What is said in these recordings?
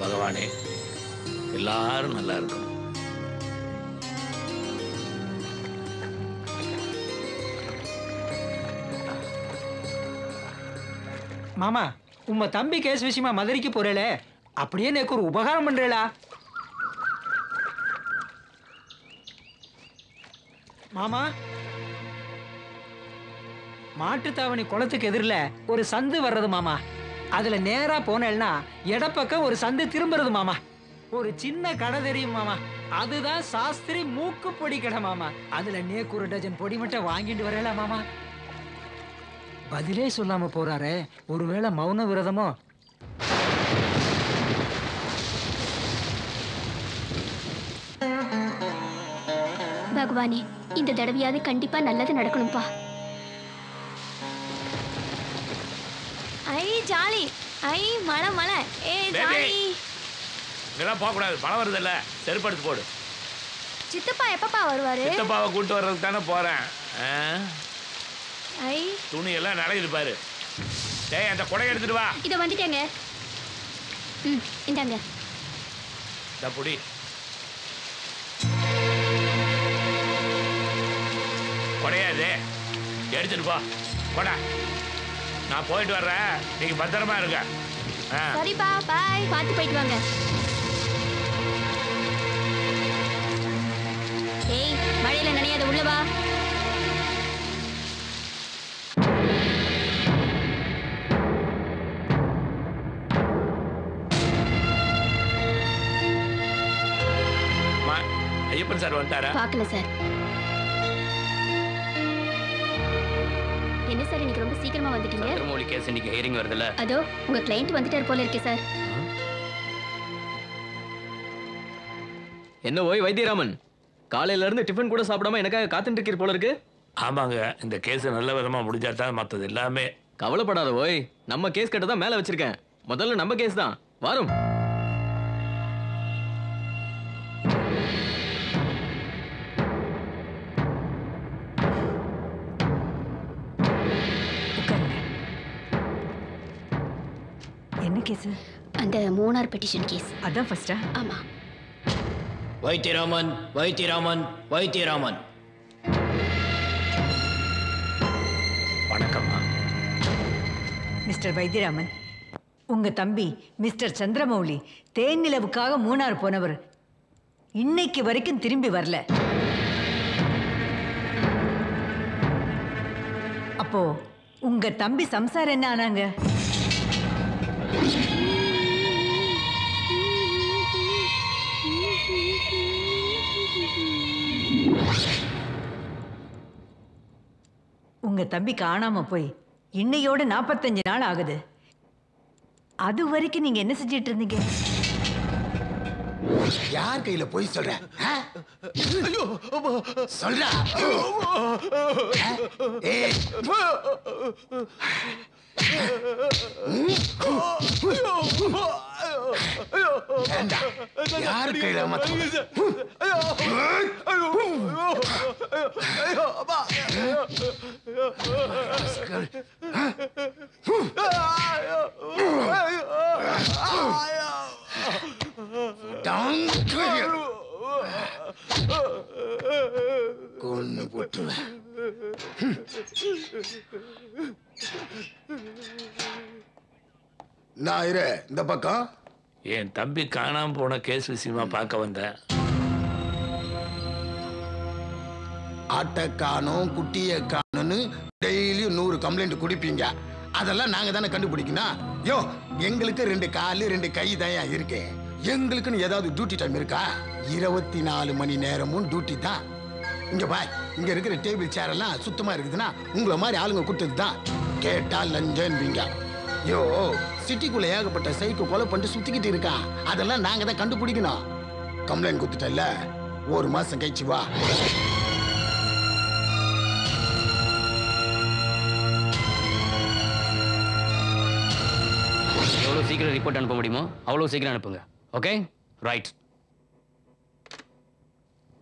பகவானே எல்லாரும் நல்லா இருக்கும். மாமா, உம்ம தம்பி கேஸ் விஷயமா மதுரைக்கு போறேல, அப்படியே எனக்கு ஒரு உபகாரம் பண்றேளா? மாமா, மாட்டுத்தாவணி குளத்துக்கு எதிரில ஒரு சந்து வர்றது மாமா. அதுல நேரா போனேன்னா இடப்பக்கம் ஒரு சந்து திரும்புறது மாமா. ஒரு சின்ன கடை தெரியும் மாமா, அதுதான் சாஸ்திரி மூக்கு பொடி கடை மாமா. அதுல நேக்கு ஒரு டஜன் பொடி மட்டும் வாங்கிட்டு வரல மாமா. பதிலே சொல்லாம போறாரே, ஒருவேளை மௌன விரதமோ? பகவானே, இந்த தடவையாவது கண்டிப்பா நல்லது நடக்கணும்பா. ஐ ஜாலி, ஐ மழை மழை, ஏ ஜாலி. இதெல்லாம் போக கூடாது, மழை வருது இல்ல, செருப்படுத்து போடு. சித்தப்பா எப்பப்பா வருவாரு? சித்தப்பாவை கூட்டு வர்றதுக்கு தானே போறேன். ஐ துணி எல்லாம் நடையுது பாரு. டேய், அந்த குடை எடுத்துட்டு வா. இத வந்துட்டேங்க. இந்தாங்க. இந்த புடி. குடையாது, எடுத்துட்டு போ. கொடா, நான் போயிட்டு வர்றேன், நீங்க பத்திரமா இருங்க. சரிப்பா, பாய். பார்த்து போயிட்டு வாங்க. ஏய், மழையில நனையாத, உள்ள வா. ஐயப்பன் சார் வந்துட்டாரா? பார்க்கல சார். என்ன சார், இன்னைக்கு ரொம்ப சீக்கிரமா வந்துட்டீங்க? சந்திரமௌலி கேஸ் இன்னைக்கு ஹியரிங் வருதுல்ல? அதோ உங்க கிளையண்ட் வந்துட்டார் போல இருக்கே சார். என்ன ஓய் வைத்தியராமன், காலையில இருந்து டிஃபன் கூட சாப்பிடாம எனக்காக காத்துட்டு இருக்கீர் போல இருக்கு. ஆமாங்க, இந்த கேஸ் நல்ல விதமா முடிஞ்சா தான் மற்றது எல்லாமே. கவலைப்படாத ஓய், நம்ம கேஸ் கட்ட தான் மேல வச்சிருக்கேன். முதல்ல நம்ம கேஸ் தான் வரும். என்ன கேஸ்? அந்த மூணார் பெட்டிஷன் கேஸ். அதான் ஃபர்ஸ்டா? ஆமா. வைத்தியராமன், வைத்தியராமன், வைத்தியராமன். வணக்கம்மா. மிஸ்டர் வைத்தியராமன், உங்க தம்பி மிஸ்டர் சந்திரமௌலி தேன் நிலவுக்காக மூணார் போனவர் இன்னைக்கு வரைக்கும் திரும்பி வரல. அப்போ உங்க தம்பி சம்சாரம் என்ன ஆனாங்க? உங்க தம்பி காணாம போய் இன்னையோட 45 நாள் ஆகுது. அது வரைக்கும் நீங்க என்ன செஞ்சிட்டு இருந்தீங்க? யார் கையில போய் சொல்ற? சொல்றா. யார் கையில கொன்னு போட்டுருவேன். நான் இரு இந்த பக்கம். என் தம்பி காணாம போன கேஸ் விஷயமா பார்க்க வந்தேன். ஆட்டை காணும், குட்டியை காணும்னு டெய்லியும் 100 கம்ப்ளைண்ட் குடிப்பீங்க. அதெல்லாம் நாங்க தானே கண்டுபிடிக்கணும். யோ, எங்களுக்கு 2 காலு 2 கை தான் இருக்கு. எங்களுக்குன்னு ஏதாவது டியூட்டி டைம் இருக்கா? 24 மணி நேரமும் டியூட்டி தான். இங்க பாய், இங்க இருக்கிற டேபிள் சேர் எல்லாம் சுத்தமா இருக்குதுன்னா உங்களை மாதிரி ஆளுங்க கொடுத்தது தான். கேட்டா லஞ்சன்பீங்க. யோ, சிட்டிக்குள்ள ஏகப்பட்ட சைக்கு கொலை பண்ணிட்டு சுத்திக்கிட்டு இருக்கான். அதெல்லாம் நாங்க தான் கண்டுபிடிக்கணும். கம்ப்ளைண்ட் கொடுத்துட்டல, 1 மாசம் கழிச்சு வா. எவ்வளவு சீக்கிரம் ரிப்போர்ட் அனுப்ப முடியுமோ அவ்வளவு சீக்கிரம் அனுப்புங்க. Okay, right.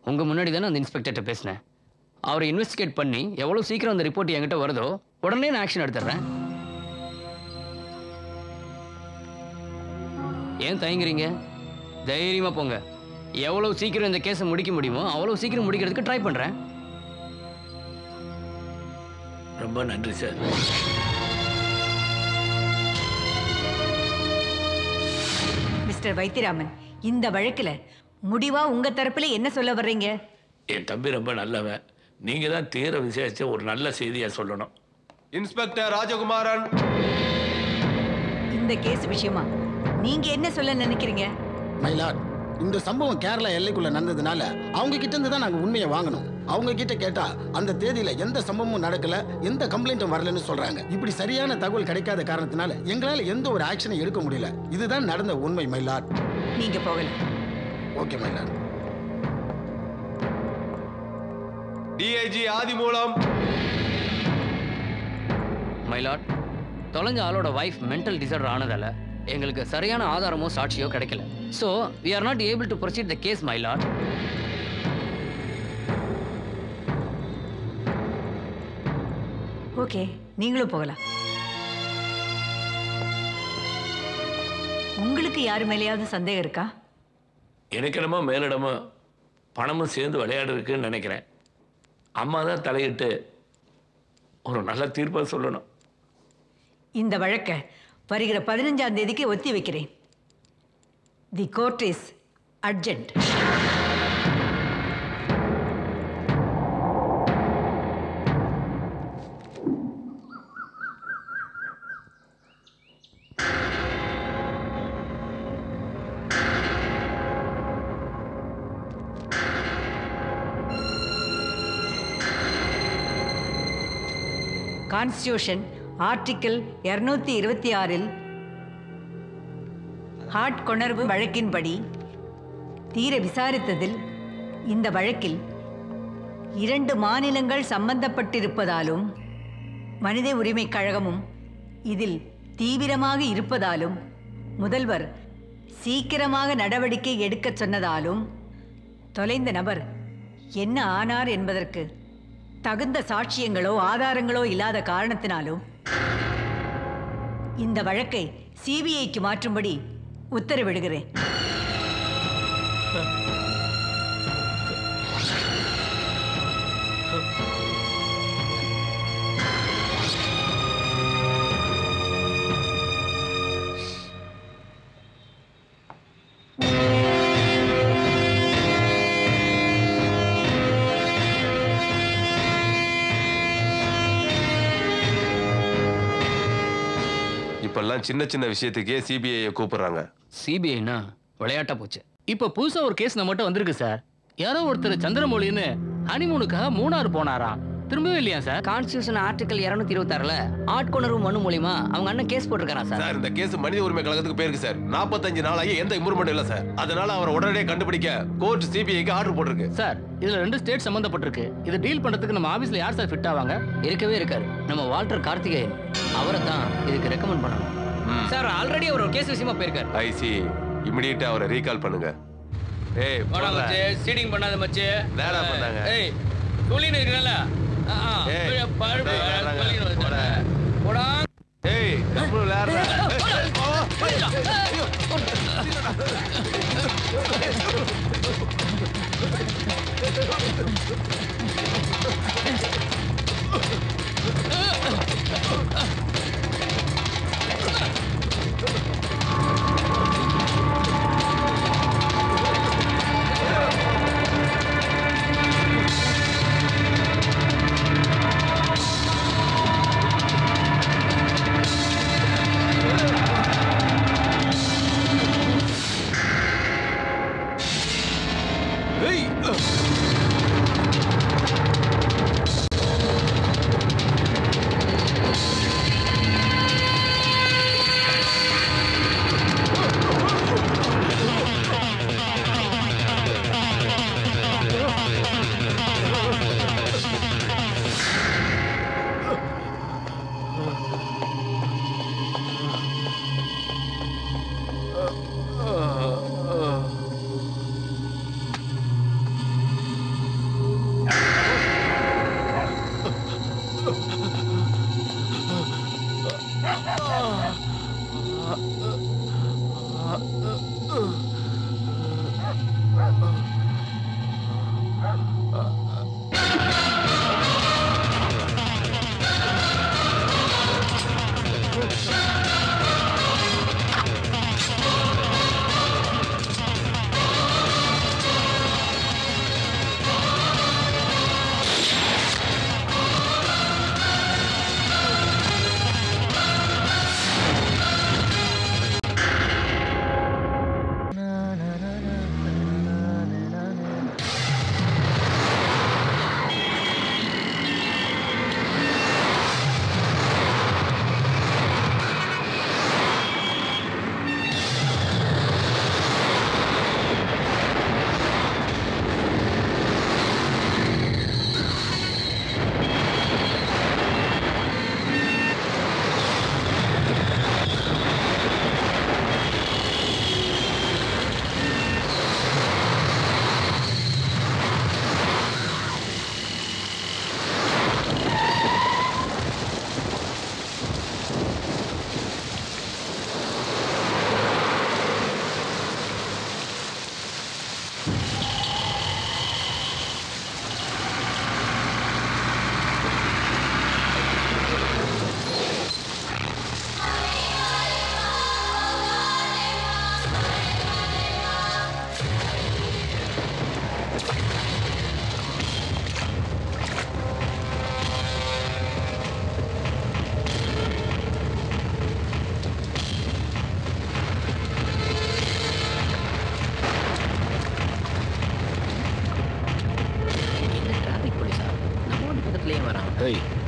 உங்க முன்னாடி தானே அந்த இன்ஸ்பெக்டர்கிட்ட பேசினேன். அவரை இன்வெஸ்டிகேட் பண்ணி எவ்வளவு சீக்கிரம் அந்த ரிப்போர்ட் என்கிட்ட வருதோ உடனே நான் ஆக்ஷன் எடுத்துறேன். ஏன் தயங்குறீங்க? தைரியமா போங்க. எவ்வளவு சீக்கிரம் இந்த கேஸை முடிக்க முடியுமோ அவ்வளவு சீக்கிரம் முடிக்கிறதுக்கு ட்ரை பண்றேன். ரொம்ப நன்றி சார். மிஸ்டர் வைத்தியராமன், இந்த வழக்குல முடிவா உங்க தரப்புல என்ன சொல்ல வர்றீங்க? என் தம்பி ரொம்ப நல்லவன். நீங்க தான் தீர விசேஷிச்ச ஒரு நல்ல செய்தியை சொல்லணும். இன்ஸ்பெக்டர் ராஜகுமாரன், இந்த கேஸ் விஷயமா நீங்க என்ன சொல்ல நினைக்கிறீங்க? மயிலாட், இந்த சம்பவம் கேரளா எல்லைக்குள்ள நடந்ததுனால அவங்க கிட்ட இருந்து தான் நாங்க உண்மையை வாங்கணும். அவங்க கிட்ட கேட்டா அந்த தேதியில எந்த சம்பவமும் நடக்கல, எந்த கம்ப்ளைண்ட்டும் வரலன்னு சொல்றாங்க. இப்படி சரியான தகவல் கிடைக்காத காரணத்தினால எங்களால எந்த ஒரு ஆக்ஷனும் எடுக்க முடியல. இதுதான் நடந்த உண்மை மயிலாட். நீங்க போகலாம். ஓகே மயிலாட். டிஐஜி ஆதிமூலம். மைலாட், தொலைஞ்ச ஆளோட வைஃப் மென்டல் டிசார்டர் ஆனதால எங்களுக்கு சரியான ஆதாரமோ சாட்சியோ கிடைக்கல. So we are not able to proceed the case, my lord. Okay, நீங்களும் போகலாம். உங்களுக்கு யாரு மேலேயாவது சந்தேகம் இருக்கா? எனக்கு என்னமோ மேலிடமோ பணமும் சேர்ந்து விளையாடுறதுக்குன்னு நினைக்கிறேன். அம்மா தான் தலையிட்டு ஒரு நல்ல தீர்ப்பை சொல்லணும். இந்த வழக்கை வருகிற 15ஆம் தேதிக்கு ஒத்தி வைக்கிறேன். The court is urgent. Constitution article 226 ஹார்ட் கொணர்வு வழக்கின்படி தீர விசாரித்ததில் இந்த வழக்கில் 2 மாநிலங்கள் சம்பந்தப்பட்டிருப்பதாலும் மனித உரிமை கழகமும் இதில் தீவிரமாக இருப்பதாலும் முதல்வர் சீக்கிரமாக நடவடிக்கை எடுக்கச் சொன்னதாலும் தொலைந்த நபர் என்ன ஆனார் என்பதற்கு தகுந்த சாட்சியங்களோ ஆதாரங்களோ இல்லாத காரணத்தினாலும் இந்த வழக்கை சிபிஐக்கு மாற்றும்படி உத்தரவிடுகிறேன். இப்பெல்லாம் சின்ன சின்ன விஷயத்துக்கே சிபிஐ கூப்பிடுறாங்க. சிபிஐனா விளையாட்டா போச்சு. இப்ப புதுசா ஒரு கேஸ் நம்மகிட்ட வந்திருக்கு சார். யாரோ ஒருத்தர் சந்திரமௌலின்னு ஹனிமூனுக்காக மூணார் போனாராம், திரும்பவே இல்லையா சார்? கான்ஸ்டியூஷன் ஆர்டிகல் 226ல ஆட்கொணர்வு மனு மூலியமா அவங்க அண்ணன் கேஸ் போட்டிருக்காராம் சார். சார், இந்த கேஸ் மனித உரிமை கழகத்துக்கு போயிருக்கு சார். 45 நாளாகி எந்த இம்ப்ரூவ்மெண்ட் இல்ல சார். அதனால அவரை உடனடியாக கண்டுபிடிக்க கோர்ட் சிபிஐக்கு ஆர்டர் போட்டிருக்கு. சார், இதுல 2 ஸ்டேட் சம்பந்தப்பட்டிருக்கு. இதை டீல் பண்றதுக்கு நம்ம ஆபீஸ்ல யார் சார் ஃபிட் ஆவாங்க? இருக்கவே இருக்காரு, நம்ம வால்டர் கார்த்திகேயன். அவரை தான் இதுக்கு ரெக்கமெண்ட் பண்ணணும் சார். ஆல்ரெடி அவர் ஒரு கேஸ் விஷயமா போயிருக்காரு. ஐசி, இமிடியேட்டா அவரை ரீகால் பண்ணுங்க. ஏய் போடா மச்சே, சீடிங் பண்ணாத மச்சே. நேரா பண்ணாங்க. ஏய் சொல்லினே இருக்கறல. போடா. ஏய் நம்ம விளையாடுற.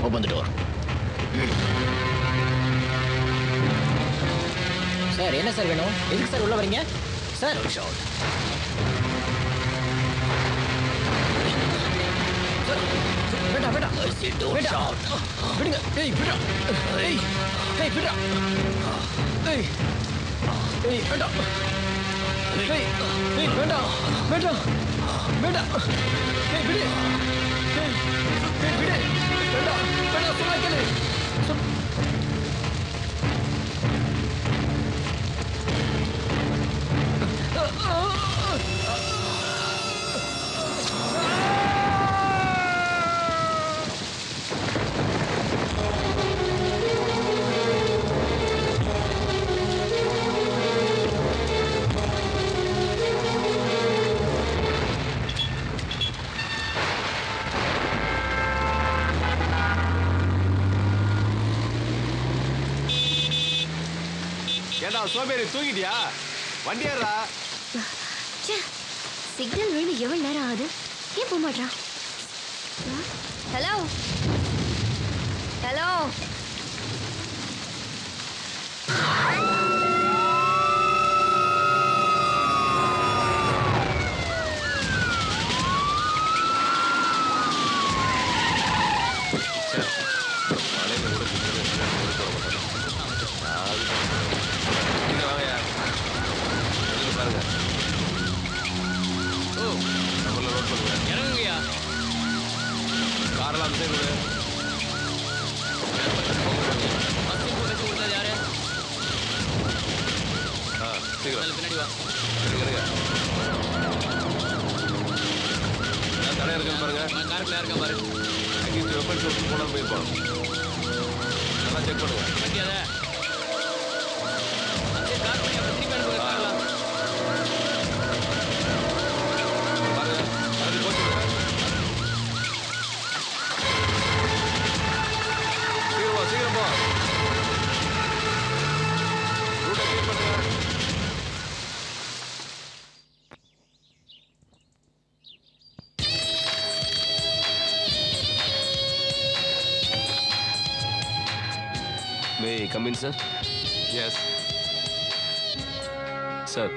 ஓபன் தி டோர். சார் என்ன சார் வேணும்? எதுக்கு சார் உள்ள வரீங்க? சார் வேண்டாம் வேண்டாம் வேண்டாம் விடுங்க. ஏய் விடா. ஏய் ஏய் விடா. ஏய் ஏய் வேண்டாம். ஏய் ஏய் வேண்டாம் வேண்டாம் வேண்டாம். ஏய் விடு. ஏய் ஏய் விடு. வேண்டாம் வேண்டாம் சொன்னா கேளு. ஏண்டா சோம்பேறி தூங்கிட்டியா? வண்டியாரா? சிக்னல் விழுந்து எவ்வளவு நேரம் ஆகுது? ஏன் போக மாட்டான்? ஹலோ ஹலோ இறங்குங்கய்யா. காரெல்லாம் யாரு? சீக்கிரம் பின்னாடி வா. தடை இருக்குன்னு பாருங்க. காருக்குள்ள இருக்கா பாரு. அங்கே வெப்பன் ஷோப் போனால் போயிருப்பான். நல்லா செக் பண்ணுங்க. பட்டியாத கார் பண்ணி அப்புறம் திருப்பி அனுப்புங்க. கார்லாம் பாருங்க அது போச்சுங்க. சீக்கிரம் போ. ரூட்டை கிளியர் பண்ணுங்க. May come in sir. Yes sir.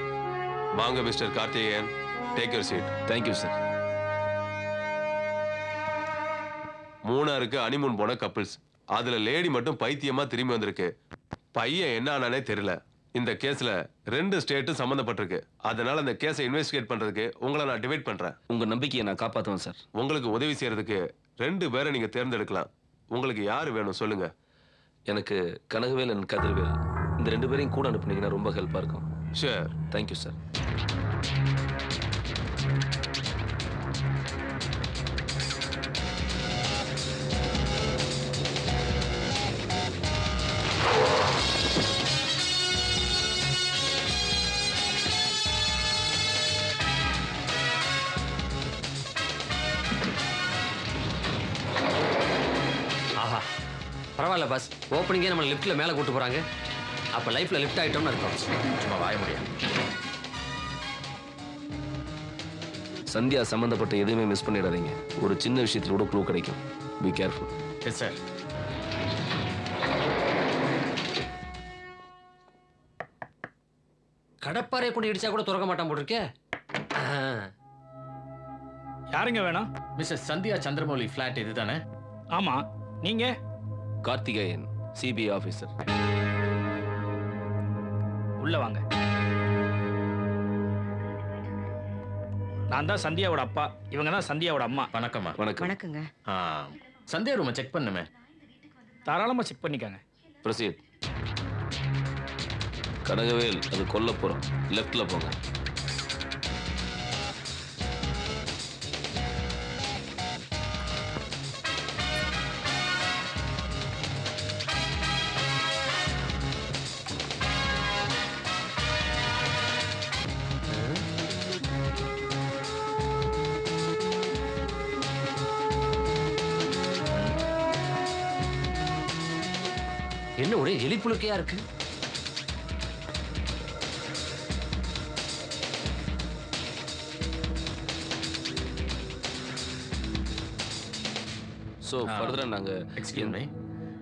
வாங்க mister Karthikeyan, take your seat. Thank you sir. மூணாருக்கு ஹனிமூன் போன கப்பிள்ஸ், அதுல லேடி மட்டும் பைத்தியமா திரும்பி வந்திருக்கு. பையன் என்ன ஆனானே தெரியல. இந்த கேஸ்ல 2 ஸ்டேட்டும் சம்பந்தப்பட்டிருக்கு. அதனால இந்த கேஸை இன்வெஸ்டிகேட் பண்றதுக்கு உங்களை நான் டிவைட் பண்றேன். உங்க நம்பிக்கையை நான் காப்பாற்றுவேன் சார். உங்களுக்கு உதவி செய்யறதுக்கு 2 பேரை நீங்க தேர்ந்தெடுக்கலாம். உங்களுக்கு யாரு வேணும் சொல்லுங்க. எனக்கு கனகவேல் அண்ட் கதிர்வேல், இந்த 2 பேரையும் கூட அனுப்புனீங்கன்னா ரொம்ப ஹெல்ப்பா இருக்கும். ஷூர். Thank you sir. ஆஹா பரவாயில்ல பாஸ். ஓப்பனிங்கே நம்ம லிஃப்ட்டில் மேலே கூட்டு போகிறாங்க. அப்போ லைஃப்பில் லிஃப்ட் ஆகிட்டோம்னு அர்த்தம். சும்மா வாய முடியும். சந்தியா சம்பந்தப்பட்ட எதுவுமே மிஸ் பண்ணிடாதீங்க. ஒரு சின்ன விஷயத்துல கூட க்ளூ கிடைக்கும். Be careful. Yes sir. கடப்பாறையை கொண்டு இடிச்சா கூட திறக்க மாட்டான் போட்டிருக்கே. யாருங்க வேணும்? மிஸ்டர் சந்தியா சந்திரமௌலி ஃபிளாட் இதுதானே? ஆமா. நீங்க? Karthikeyan, CBI officer. உள்ள வாங்க. நான் தான் சந்தியாவோட அப்பா. இவங்க தான் சந்தியாவோட அம்மா. வணக்கம்மா. வணக்கம். வணக்கங்க. சந்தியா ரூமை செக் பண்ணுமே. தாராளமா செக் பண்ணிக்கங்க. ப்ரொசீட். கனகவேல், அது கொல்லப்புறம். லெஃப்ட்ல போங்க. என்ன ஒரே எலிப்புழுக்கையா இருக்கு. ஸோ ஃபர்தராக நாங்கள் எக்ஸ்கியூஸ் மீ,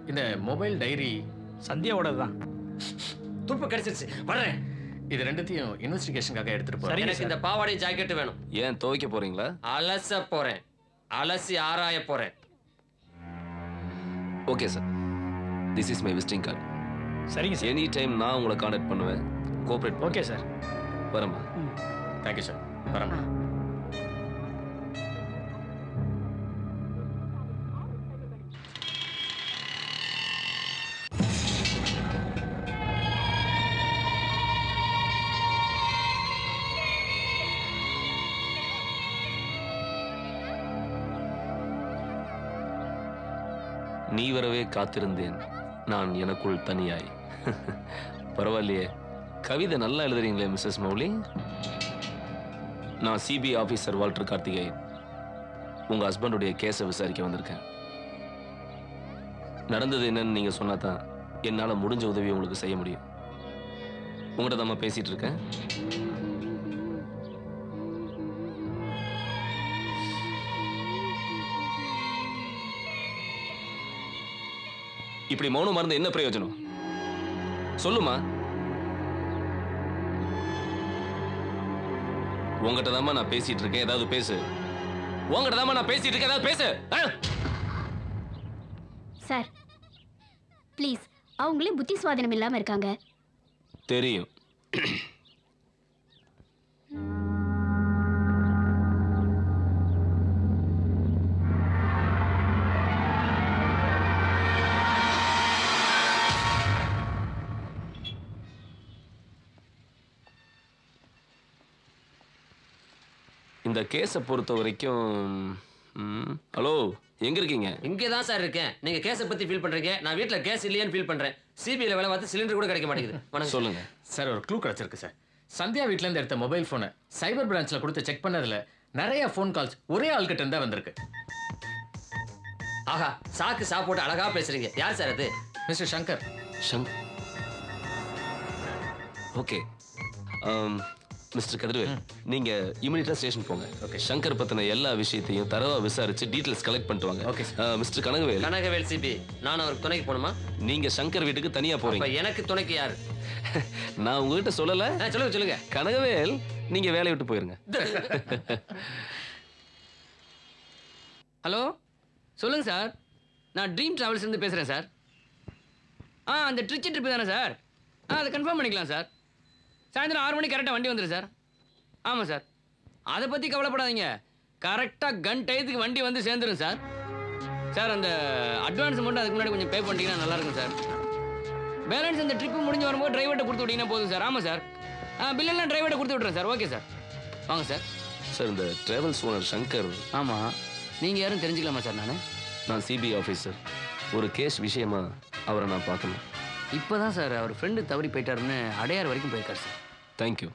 இந்த மொபைல் டைரி சந்தியாவோட தான். துப்பு கிடைச்சிருச்சு, வர்றேன். இது ரெண்டுத்தையும் இன்வெஸ்டிகேஷனுக்காக எடுத்துட்டு போறேன். எனக்கு இந்த பாவாடை ஜாக்கெட் வேணும். ஏன் துவைக்க போறீங்களா? அலச போறேன், அலசி ஆராய போறேன். Okay sir, this is my visiting card. சரிங்க சார். எனி டைம் நான் உங்களை கான்டாக்ட் பண்ணுவேன். கோஆப்ரேட். Okay sir. வரேம்மா. Thank you sir. வரேன். நீ வரவே காத்திருந்தேன் நான் எனக்குள் தனியாய். பரவாயில்லையே, கவிதை நல்லா எழுதுறீங்களே மிஸ்ஸஸ் மௌலி. நான் சிபிஐ ஆஃபீஸர் வால்டர் கார்த்திகேயன். உங்க ஹஸ்பண்டுடைய கேஸை விசாரிக்க வந்திருக்கேன். நடந்தது என்னன்னு நீங்க சொன்னா தான் என்னால முடிஞ்ச உதவி உங்களுக்கு செய்ய முடியும். உங்கள்கிட்ட தான் பேசிட்டு இருக்கேன். இப்படி மௌனம் மறந்து என்ன பிரயோஜனம்? சொல்லுமா. உங்ககிட்ட தான் நான் பேசிட்டு இருக்கேன், ஏதாவது பேசு. உங்ககிட்ட தான் நான் பேசிட்டு இருக்கேன், ஏதாவது பேசு. சார் ப்ளீஸ், அவங்களே புத்தி சுவாதீனம் இல்லாம இருக்காங்க. தெரியும். இந்த கேஸை பொறுத்த வரைக்கும் ஹலோ, எங்க இருக்கீங்க? இங்கே தான் சார் இருக்கேன். நீங்க கேஸை பத்தி ஃபீல் பண்றீங்க, நான் வீட்ல கேஸ் இல்லையான்னு ஃபீல் பண்றேன். சிபிஐல வேலை பார்த்து சிலிண்டர் கூட கிடைக்க மாட்டேங்குது. சொல்லுங்க சார். ஒரு க்ளூ கிடைச்சிருக்கு சார். சந்தியா வீட்ல இருந்து எடுத்த மொபைல் போனை சைபர் பிரான்ச்ல கொடுத்து செக் பண்ணதுல நிறைய ஃபோன் கால்ஸ் ஒரே ஆள்கிட்ட இருந்தா வந்திருக்கு. ஆஹா, சாக்கு சாப்பிட்டு அழகா பேசுறீங்க. யார் சார் அது? Mister Shankar. Okay mister Kathirvel, நீங்க இமிடியேட்டா ஸ்டேஷன் போங்க. ஓகே. சங்கர் பத்தின எல்லா விஷயத்தையும் தரவா விசாரிச்சு டீடைல்ஸ் கலெக்ட் பண்ணிட்டு வாங்க. ஓகே. மிஸ்டர் கனகவேல் சிபி, நான் அவருக்கு துணைக்கு போணுமா? நீங்க சங்கர் வீட்டுக்கு தனியா போறீங்க. எனக்கு துணைக்கு யாரு? நான் உங்ககிட்ட சொல்லல. சொல்லுங்க. கனகவேல், நீங்க வேலையை விட்டு போயிருங்க. ஹலோ, சொல்லுங்க சார். நான் ட்ரீம் டிராவல்ஸ் இருந்து பேசுறேன் சார். அந்த ட்ரிச்சி ட்ரிப் தானே சார்? அதை கன்ஃபார்ம் பண்ணிக்கலாம் சார். சாயந்தரம் 6 மணிக்கு கரெக்டாக வண்டி வந்துடும் சார். ஆமாம் சார், அதை பற்றி கவலைப்படாதீங்க. கரெக்டாக கன் டயத்துக்கு வண்டி வந்து சேர்ந்துடும் சார். சார், அந்த அட்வான்ஸ் மட்டும் அதுக்கு முன்னாடி கொஞ்சம் பே பண்ணிட்டீங்கன்னா நல்லாயிருக்கும் சார். பேலன்ஸ் இந்த ட்ரிப்பு முடிஞ்சு வரும்போது டிரைவர்கிட்ட கொடுத்து விட்டீங்கன்னா போதும் சார். ஆமாம் சார், பில்லெல்லாம் டிரைவர்கிட்ட கொடுத்து விட்றேன் சார். ஓகே சார், வாங்க சார். சார், இந்த டிராவல்ஸ் ஓனர் சங்கர். ஆமாம், நீங்கள் யாரும் தெரிஞ்சுக்கலாமா சார்? நான் சிபிஐ ஆஃபீஸர். ஒரு கேஸ் விஷயமா அவரை நான் பார்க்கணும். இப்போ தான் சார் அவர் ஃப்ரெண்டு தவறி போயிட்டாருன்னு அடையார் வரைக்கும் போயிருக்காரு சார். தேங்க்யூ.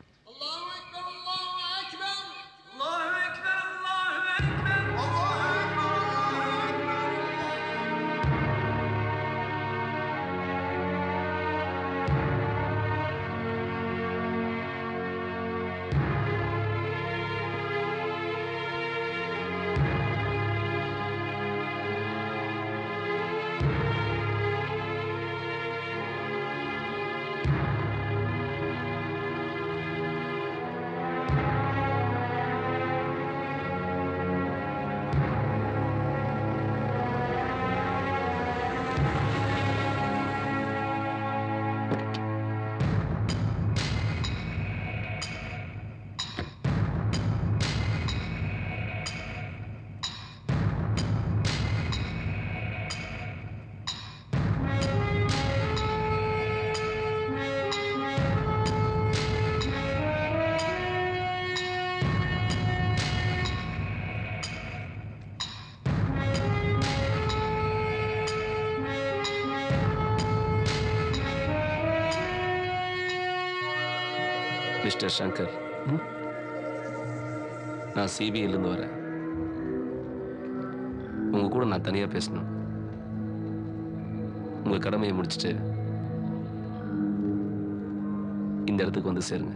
மிஸ்டர் சங்கர், நான் சிபிஐலேருந்து வரேன். உங்க கூட நான் தனியாக பேசணும். உங்க கடமையை முடிச்சுட்டு இந்த இடத்துக்கு வந்து சேருங்க.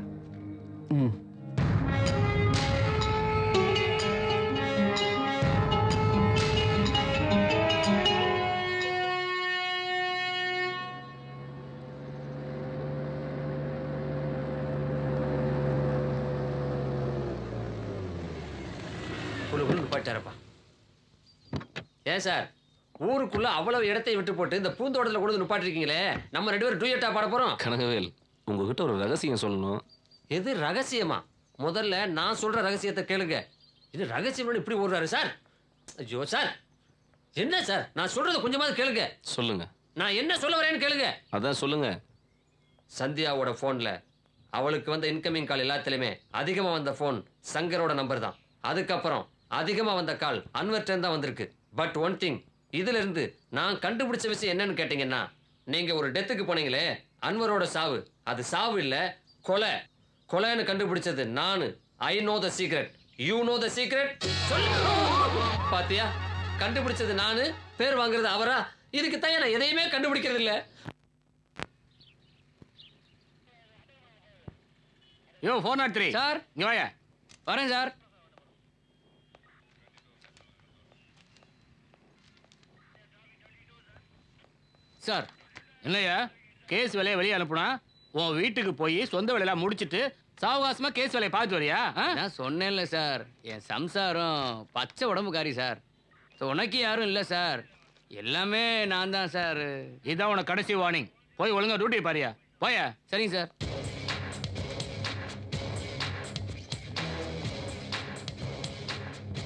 காப்பாற்றாரப்பா. ஏன் சார் ஊருக்குள்ள அவ்வளவு இடத்தை விட்டு போட்டு இந்த பூந்தோட்டத்தில் கொண்டு நிப்பாட்டிருக்கீங்களே, நம்ம 2 பேரும் டூயட்டா பாட போறோம். கனகவேல், உங்ககிட்ட ஒரு ரகசியம் சொல்லணும். எது ரகசியமா? முதல்ல நான் சொல்ற ரகசியத்தை கேளுங்க. இது ரகசியம் இப்படி ஓடுறாரு சார். ஐயோ சார், என்ன சார் நான் சொல்றத கொஞ்சமாவது கேளுங்க. சொல்லுங்க. நான் என்ன சொல்ல வரேன்னு கேளுங்க. அதான் சொல்லுங்க. சந்தியாவோட போன்ல அவளுக்கு வந்த இன்கமிங் கால் எல்லாத்துலயுமே அதிகமா வந்த போன் சங்கரோட நம்பர் தான். அதுக்கப்புறம் அதிகமா வந்த கால் அன்வர்டன் தான் வந்திருக்கு. பட் ஒன் திங், இதுல இருந்து நான் கண்டுபிடிச்ச விஷயம் என்னன்னு கேட்டீங்கன்னா, நீங்க ஒரு டெத்துக்கு போனீங்களே, அன்வரோட சாவு, அது சாவு இல்ல, கொலை. கொலைன்னு கண்டுபிடிச்சது நானு. I know the secret, you know the secret. பாத்தியா, கண்டுபிடிச்சது நானு, பேர் வாங்குறது அவரா? இதுக்கு தான் நான் எதையுமே கண்டுபிடிக்கிறது இல்ல. யோ 403 சார் இங்க வாயா. வரேன் சார். சார் என்னையா கேஸ் வேலையை வெளியே அனுப்புனா உன் வீட்டுக்கு போய் சொந்த வேலையெல்லாம் முடிச்சிட்டு சாவகாசமா கேஸ் வேலையை பார்த்து வரியா? நான் சொன்னேன்ல சார், என் சம்சாரம் பச்சை உடம்புக்காரி சார். உனக்கு யாரும் இல்லை சார், எல்லாமே நான் தான் சார். இதான் உனக்கு கடைசி வார்னிங். போய் ஒழுங்கா டியூட்டி பாரியா. போயா. சரிங்க சார்.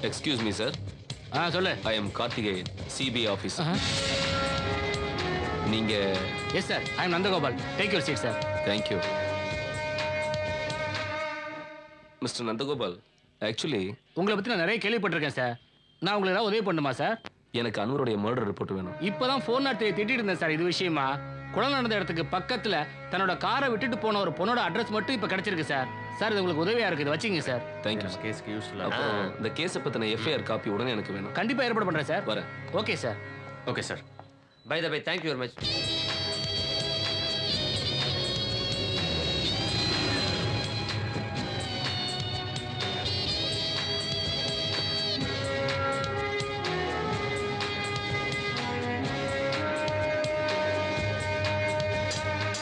Excuse me sir. சொல்லு. I am Karthikeyan, CBI officer. நீங்க? Yes sir, I am Nandagopal. Take your seat sir. Thank you. Mister Nandagopal, actually உங்களை பற்றி நான் நிறைய கேள்விப்பட்டிருக்கேன் சார். நான் உங்களுக்கு ஏதாவது உதவி பண்ணுமா சார்? எனக்கு அன்வருடைய மர்டர் ரிப்போர்ட் வேணும். இப்போதான் 403 திட்டிட்டு இருந்தேன் சார் இது விஷயமா. கொலை நடந்த இடத்துக்கு பக்கத்தில் தன்னோட காரை விட்டுட்டு போன ஒரு பொண்ணோட அட்ரஸ் மட்டும் இப்போ கிடைச்சிருக்கு சார். சார் இது உங்களுக்கு உதவியா இருக்குது, வச்சுங்க சார். தேங்க்யூ. கேஸ்க்கு யூஸ்ஃபுல்லாக. அப்புறம் இந்த கேஸை பற்றின எஃப்ஐஆர் காப்பி உடனே எனக்கு வேணும். கண்டிப்பாக ஏற்பாடு பண்ணுறேன் சார். வரேன். Okay sir. Okay sir. By the bye, thank you very much.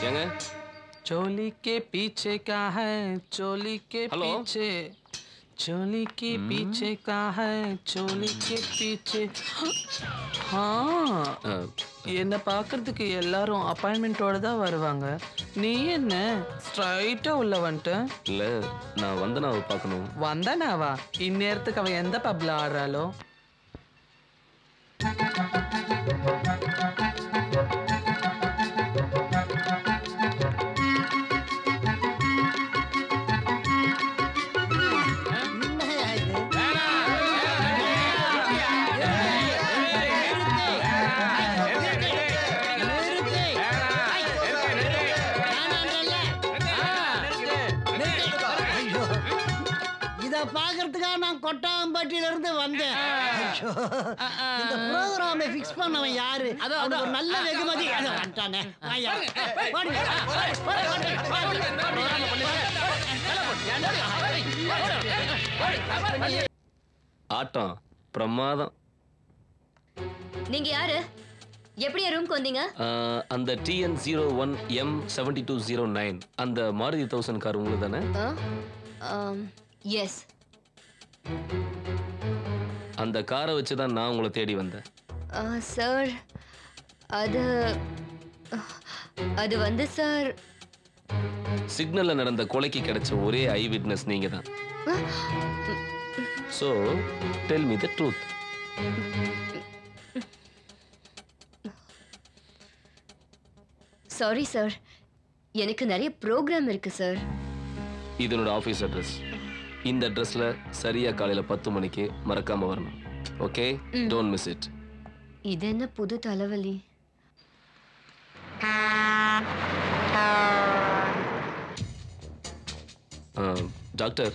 ஏங்க? चोली के पीछे का है, चोली के पीछे, चोली के पीछे का है, चोली के पीछे. என்ன பார்க்கறதுக்கு எல்லாரும் அப்பாயின்மெண்ட்டோட தான் வருவாங்க. நீ என்ன ஸ்ட்ரைட்டா உள்ள வந்துட்ட? இல்ல, நான் வந்தனாவை பார்க்கணும். வந்தனாவா? இந்நேரத்துக்கு அவ எந்த பப்ல ஆடுறாளோ? பாக்குறதுக்காக நான் கொட்டாம்பட்டியில இருந்து வந்தேன். இந்த ப்ரோகிராமை ஃபிக்ஸ் பண்ணவன் யாரு? அது ஒரு நல்ல வெகுமதி. அத வந்துட்டானே. ஆட்டம் பிரமாதம். நீங்க யாரு? எப்படி ரூம்க்கு வந்தீங்க? அந்த TN01M7209 அந்த மாருதி 1000 கார் உங்களுக்கு தானே? எஸ். அந்த காரை வச்சு தான் நான் உங்களை தேடி வந்தேன். சார் அது வந்து சார், சிக்னல்ல நடந்த கொலைக்கு கிடைச்ச ஒரே ஐ விட்னஸ் நீங்க தான். So tell me the truth. Sorry sir, எனக்கு நிறைய ப்ரோக்ராம் இருக்கு சார். இது என்னோட ஆஃபீஸ் அட்ரஸ். இந்த அட்ரஸ்ல சரியா காலையில 10 மணிக்கு மறக்காம வரணும். ஓகே? Don't miss it. இது என்ன புது தலைவலி? டாக்டர்,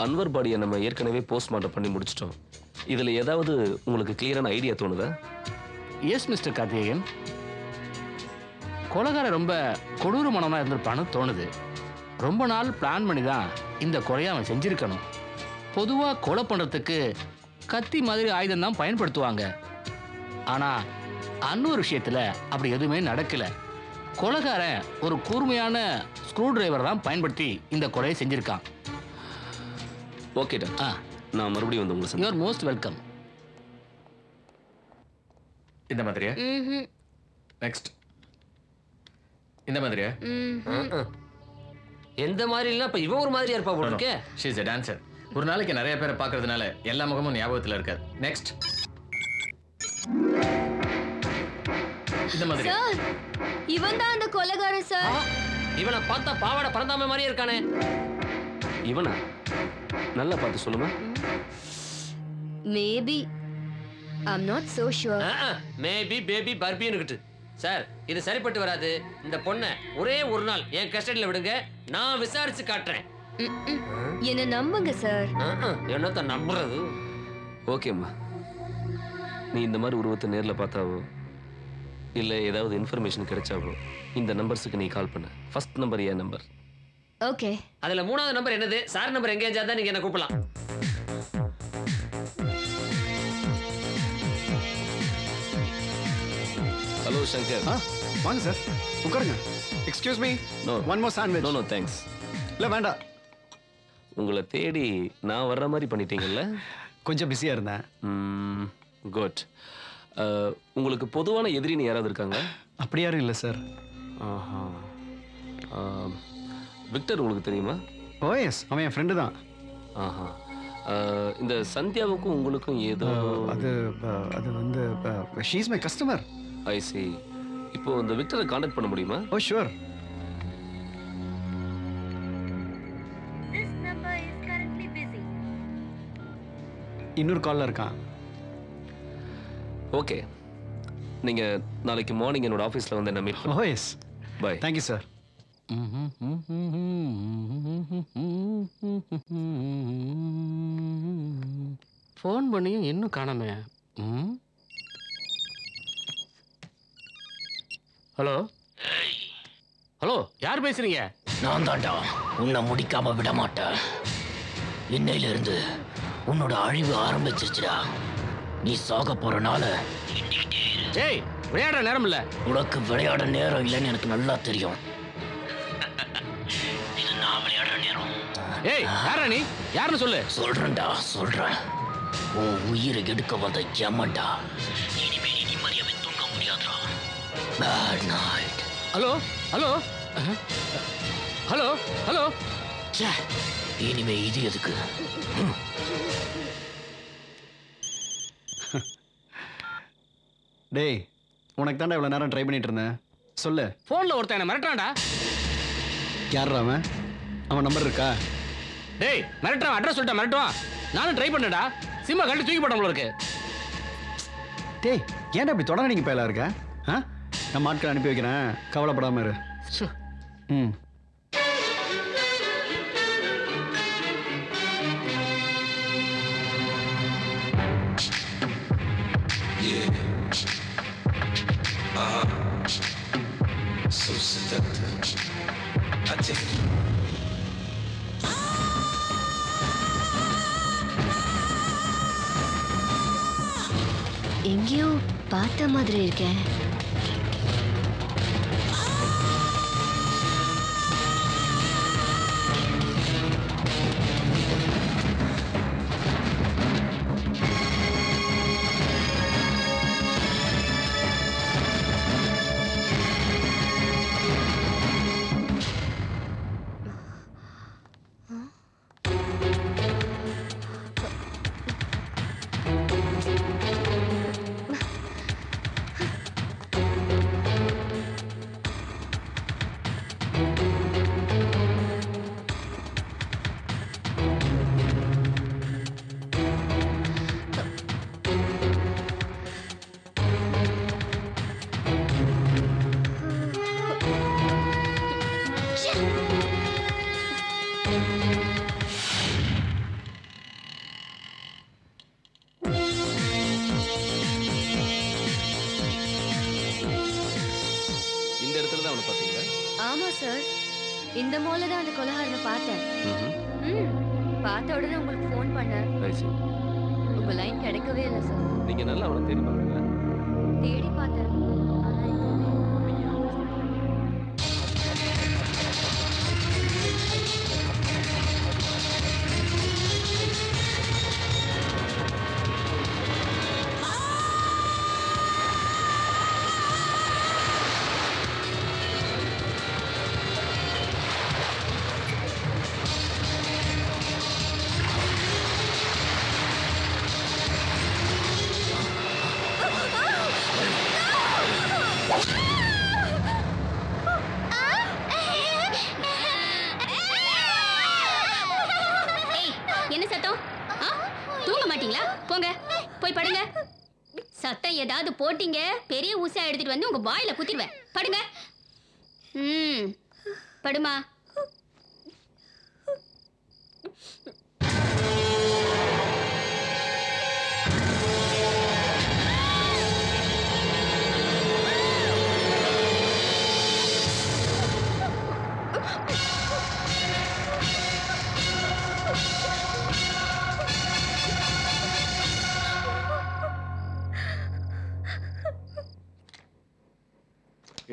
அன்வர் பாடியை நம்ம ஏற்கனவே போஸ்ட்மார்ட்டம் பண்ணி முடிச்சிட்டோம். இதுல ஏதாவது உங்களுக்கு கிளியரான ஐடியா தோணுதா? எஸ் மிஸ்டர் கார்த்திகேயன், கொலைகாரன் ரொம்ப கொடூரமானவனா இருந்திருப்பான்னு தோணுது. ரொம்ப நாள் பிளான் பண்ணி தான் இந்த கொலையை அவன் செஞ்சிருக்கணும். பொதுவாக கொலை பண்ணுறதுக்கு கத்தி மாதிரி ஆயுதம் தான் பயன்படுத்துவாங்க. ஆனால் அன்னொரு விஷயத்தில் அப்படி எதுவுமே நடக்கலை. கொலைகாரன் ஒரு கூர்மையான ஸ்க்ரூ டிரைவர் தான் பயன்படுத்தி இந்த கொலையை செஞ்சிருக்கான். ஓகே டாக்டர், நான் மறுபடியும் வந்து உங்களை யூ ஆர் மோஸ்ட் வெல்கம். இந்த மாதிரியா? நெக்ஸ்ட். இந்த மாதிரியா? எந்த மாதிரி இல்ல இப்ப இவ ஒரு மாதிரியா இருப்பா போல இருக்கே. She is a dancer. ஒரு நாளைக்கு நிறைய பேரை பார்க்கிறதுனால எல்லா முகமும் ஞாபகத்துல இருக்காது. நெக்ஸ்ட். இந்த மாதிரி. சார் இவன் தான் அந்த கொலைகாரன் சார். இவனை பார்த்தா பாவாடை பறந்தாம மாதிரியே இருக்கானே. இவனா? நல்லா பார்த்து சொல்லுமா. Maybe I'm not so sure. Maybe baby பர்பின்னுகிட்டு. சார் இது சரிப்பட்டு வராது. இந்த பொண்ணை ஒரே ஒரு நாள் என் கஸ்டடியில விடுங்க, நான் விசாரிச்சு காட்டுறேன். என்ன நம்புங்க சார். என்னத்த நம்புறது? ஓகேம்மா, நீ இந்த மாதிரி உருவத்தை நேரில் பார்த்தாவோ இல்லை ஏதாவது இன்ஃபர்மேஷன் கிடைச்சாவோ இந்த நம்பர்ஸுக்கு நீ கால் பண்ண. ஃபர்ஸ்ட் நம்பர் என் நம்பர். ஓகே. அதுல 3வது நம்பர் என்னது? சார் நம்பர் எங்கேஜ் ஆதா நீங்க என்ன கூப்பிடலாம். ஹலோ சங்கர். வாங்க சார், உட்காருங்க. Excuse me, no one more sandwich. No no thanks. இல்லை வேண்டாம். உங்களை தேடி நான் வர்ற மாதிரி பண்ணிட்டீங்கல்ல? கொஞ்சம் பிஸியாக இருந்தேன். குட். உங்களுக்கு பொதுவான எதிரின்னு யாராவது இருக்காங்க? அப்படி யாரும் இல்லை சார். ஆஹா. விக்டர் உங்களுக்கு தெரியுமா? ஓ எஸ், அவன் என் ஃப்ரெண்டு தான். ஆஹா. இந்த சந்தியாவுக்கும் உங்களுக்கும் ஏதோ அது வந்து she is my customer. I C. இப்போ இந்த விக்டரை கான்டாக்ட் பண்ண முடியுமா? ஓ ஷூர். இன்னொரு காலில் இருக்கான். ஓகே, நீங்க நாளைக்கு மார்னிங் என்னோட ஆஃபீஸில் வந்து என்ன meet oh yes. Bye. Thank you sir. Phone பண்ணியும் இன்னும் காணாமே. ஹலோ ஹலோ, யார் பேசுறீங்க? நான் தாண்டா, உன்னை முடிக்காம விட மாட்டேன். இன்னையிலிருந்து உன்னோட அழிவு ஆரம்பிச்சிருச்சுடா. நீ சாக போறனால ஏய், விளையாடுற நேரம் இல்ல. உனக்கு விளையாட நேரம் இல்லைன்னு எனக்கு நல்லா தெரியும். இது நான் விளையாடுற நேரம். ஏய், யாரா நீ? யாருன்னு சொல்லு. சொல்றேன்டா, சொல்றேன். உன் உயிரை எடுக்க வந்த யமன்டா. இனிமே நீ நிம்மதியாவே தூங்க முடியாதுடா. Bad night. Hello hello hello hello. இனிமே இது எதுக்கு? டேய், உனக்கு தாண்டா இவ்வளோ நேரம் ட்ரை பண்ணிட்டு இருந்தேன். சொல்லு. ஃபோனில் ஒருத்தன் என்ன மிரட்டான்டா. யாரா அவன்? அவன் நம்பர் இருக்கா? டேய், மிரட்டுறான். அட்ரஸ் சொல்லிட்டேன், மிரட்டுவான். நானும் ட்ரை பண்ணடா. சிம்மா கழட்டி தூக்கி போட்ட உங்களுக்கு. டேய், ஏன்டா இப்படி தொடர நீங்கள் பயலாக இருக்க? நான் ஆட்களை அனுப்பி வைக்கிறேன், கவலைப்படாமல் இரு. ம். So seductive. I take you. எங்கேயோ பார்த்த மாதிரி இருக்கேன். இந்த இடத்துல தான் அவனை பார்த்தீங்களா? ஆமா சார், இந்த மால்ல தான் அந்த கொலைகாரனை பார்த்தேன். பார்த்த உடனே உங்களுக்கு ஃபோன் பண்ணேன். உங்க லைன் கிடைக்கவே இல்லை சார். நீங்க நல்லா அவனை தேடி பாருங்க. தேடி பார்த்தேன். மாட்டீங்களா? போங்க, போய் படுங்க. சத்தம் ஏதாவது போட்டீங்க, பெரிய ஊசியா எடுத்துட்டு வந்து உங்க வாயில குத்திடுவேன். படுங்க. படுமா.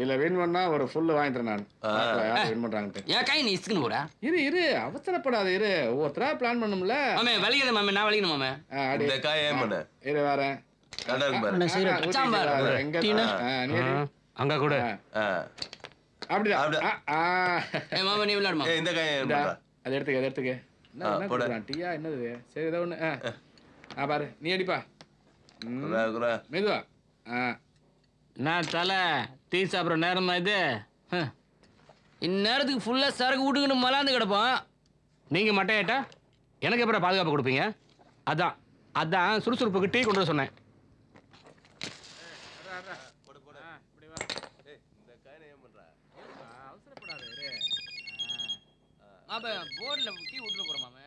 இல்ல வின் பண்ணா ஒரு ஃபுல் வாங்கிட்டேன் நான். யார் வின் பண்றாங்க? ஏன் கை நீ இஸ்கின் போடா. இரு அவசரப்படாத இரு. ஒவ்வொருத்தரா பிளான் பண்ணும்ல. மாமே வலிக்குது மாமே, நான் வலிக்கணும் மாமே. இந்த காய் ஏன் பண்ண? இரு வரேன். கடை இருக்கு பாரு. சாம்பார். எங்க நீ அங்க கூட. அப்படிதான். ஏய் மாமா நீ விளையாடுமா. இந்த காய் ஏன் பண்ற? அதை எடுத்துக்க. என்ன போடுறான்? டீயா என்னது? சரி ஏதோ ஒண்ணு. பாரு நீ அடிப்பா. மெதுவா. நான் தலை டீ சாப்பிட்ற நேரமா இது? இந்நேரத்துக்கு ஃபுல்லா சரக்கு விட்டுக்கிட்டு மலாந்து கிடப்போம். நீங்க மட்டையாட்டா எனக்கு எப்பறம் பாதுகாப்பு கொடுப்பீங்க? அதான் சுறுசுறுப்புக்கு டீ கொண்டு வர சொன்னேன். போர்ட்ல டீ விட்டுட்டு போறோம் மாமே.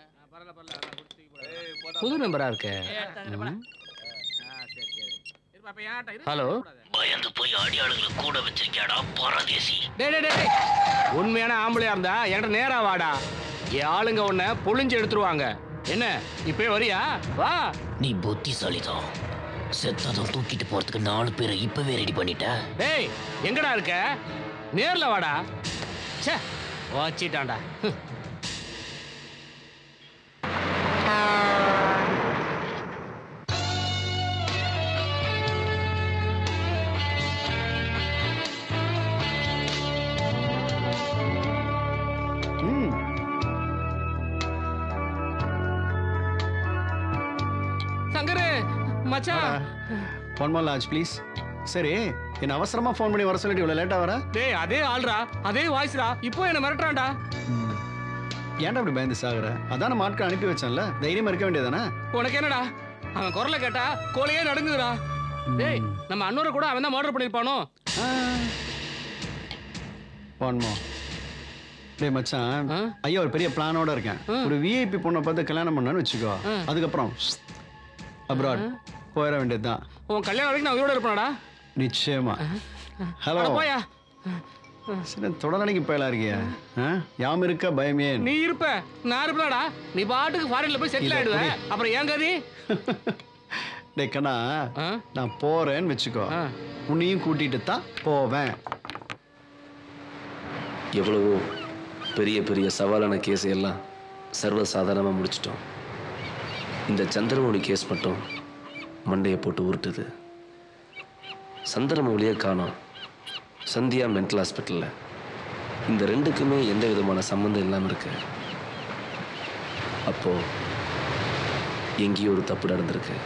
புது நம்பரா இருக்கு. ஹலோ, பயந்து போய் ஆடியாளுகளை கூட வச்சிருக்கியாடா பரதேசி. டேய் உண்மையான ஆம்பளையா இருந்தா என்கிட்ட நேரா வாடா. என் ஆளுங்க உன்னை பொழிஞ்சு எடுத்துருவாங்க. என்ன இப்பே வரியா? வா. நீ புத்திசாலிதான். செத்ததும் தூக்கிட்டு போறதுக்கு 4 பேரை இப்பவே ரெடி பண்ணிட்ட. டேய் எங்கடா இருக்க? நேர்ல வாடா. ச்சே வாச்சிட்டான்டா. சங்கரு மச்சான், ஒன் மோர் லான்ச் ப்ளீஸ். சரி, என்ன அவசரமா ஃபோன் பண்ணி வர சொல்லிட்டு இவ்வளவு லேட்டா வர? டேய் அதே ஆள்ரா, அதே வாய்ஸ்ரா. இப்போ என்ன மிரட்டுறான்டா. ஏன்டா அப்படி பயந்து சாகுற? அதான் நம்ம ஆட்கள் அனுப்பி வச்சேன்ல, தைரியமா இருக்க வேண்டியதானே? உனக்கு என்னடா? அவன் குரலை கேட்டா கோலையே நடுங்குதுடா. டேய் நம்ம அன்னோரை கூட அவன் தான் மர்டர் பண்ணிருப்பானோ? One more. டேய் மச்சான், ஐயா ஒரு பெரிய பிளானோட இருக்கேன். ஒரு விஐபி பொண்ணை பார்த்து கல்யாணம் பண்ணான்னு வச்சுக்கோ. அதுக்கப்புறம் அப்ராட் போயிட வேண்டியதுதான். உன் கல்யாணம் வரைக்கும் நான் உயிரோட இருப்பானடா. நிச்சயமா. ஹலோ போயா. சரி தொடர்ந்து போயலா இருக்கியா? யாம் இருக்க பயமே. நீ இருப்ப, நான் இருப்பேடா. நீ பாட்டுக்கு ஃபாரின்ல போய் செட்டில் ஆயிடுவ. அப்புறம் ஏன் கதி? டேய் கண்ணா, நான் போறேன்னு வச்சுக்கோ. உன்னையும் கூட்டிட்டு தான் போவேன். எவ்வளவோ பெரிய பெரிய சவாலான கேஸ் எல்லாம் சர்வசாதாரணமாக முடிச்சிட்டோம். இந்த சந்திரமௌழி கேஸ் மட்டும் மண்டையை போட்டு உருட்டுது. சந்திரமௌழியை காணோம். சந்தியா மென்டல் ஹாஸ்பிட்டலில். இந்த ரெண்டுக்குமே எந்த விதமான சம்மந்தம் இல்லாமல் இருக்கு. அப்போ எங்கேயோ ஒரு தப்பு நடந்திருக்கு.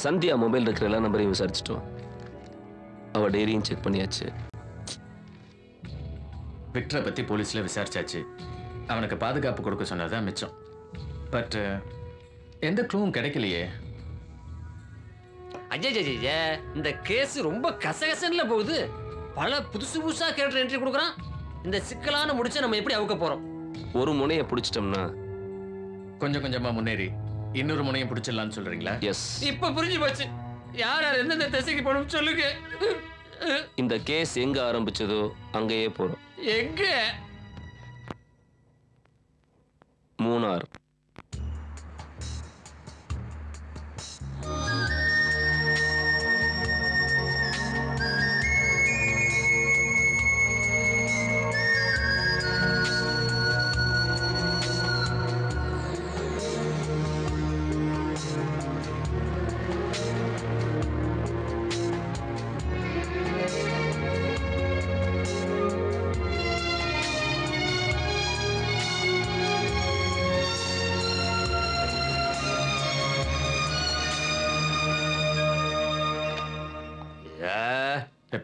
சந்தியா மொபைல் இருக்கிற எல்லா நம்பரையும் விசாரிச்சிட்டோம். அவ டைரியும் செக் பண்ணியாச்சு. விக்டரை பற்றி போலீஸில் விசாரிச்சாச்சு. அவனுக்கு பாதுகாப்பு கொடுக்க சொன்னதான் மிச்சம். பட் எந்த க்ளூவும் கிடைக்கலையே. அஜய், இந்த கேஸ் ரொம்ப கசகசன்ல போகுது. பல புதுசா கேரக்டர் என்ட்ரி கொடுக்குறான். இந்த சிக்கலான முடிச்ச நம்ம எப்படி அவுக்க போறோம்? ஒரு முனையை பிடிச்சிட்டோம்னா கொஞ்சம் கொஞ்சமா முன்னேறி இன்னொரு முனையை பிடிச்சிடலாம்னு சொல்றீங்களா? எஸ். இப்ப புரிஞ்சு போச்சு. யார் யார் எந்தெந்த திசைக்கு போகணும் சொல்லுங்க. இந்த கேஸ் எங்க ஆரம்பிச்சதோ அங்கேயே போறோம். எங்க? மூணார்.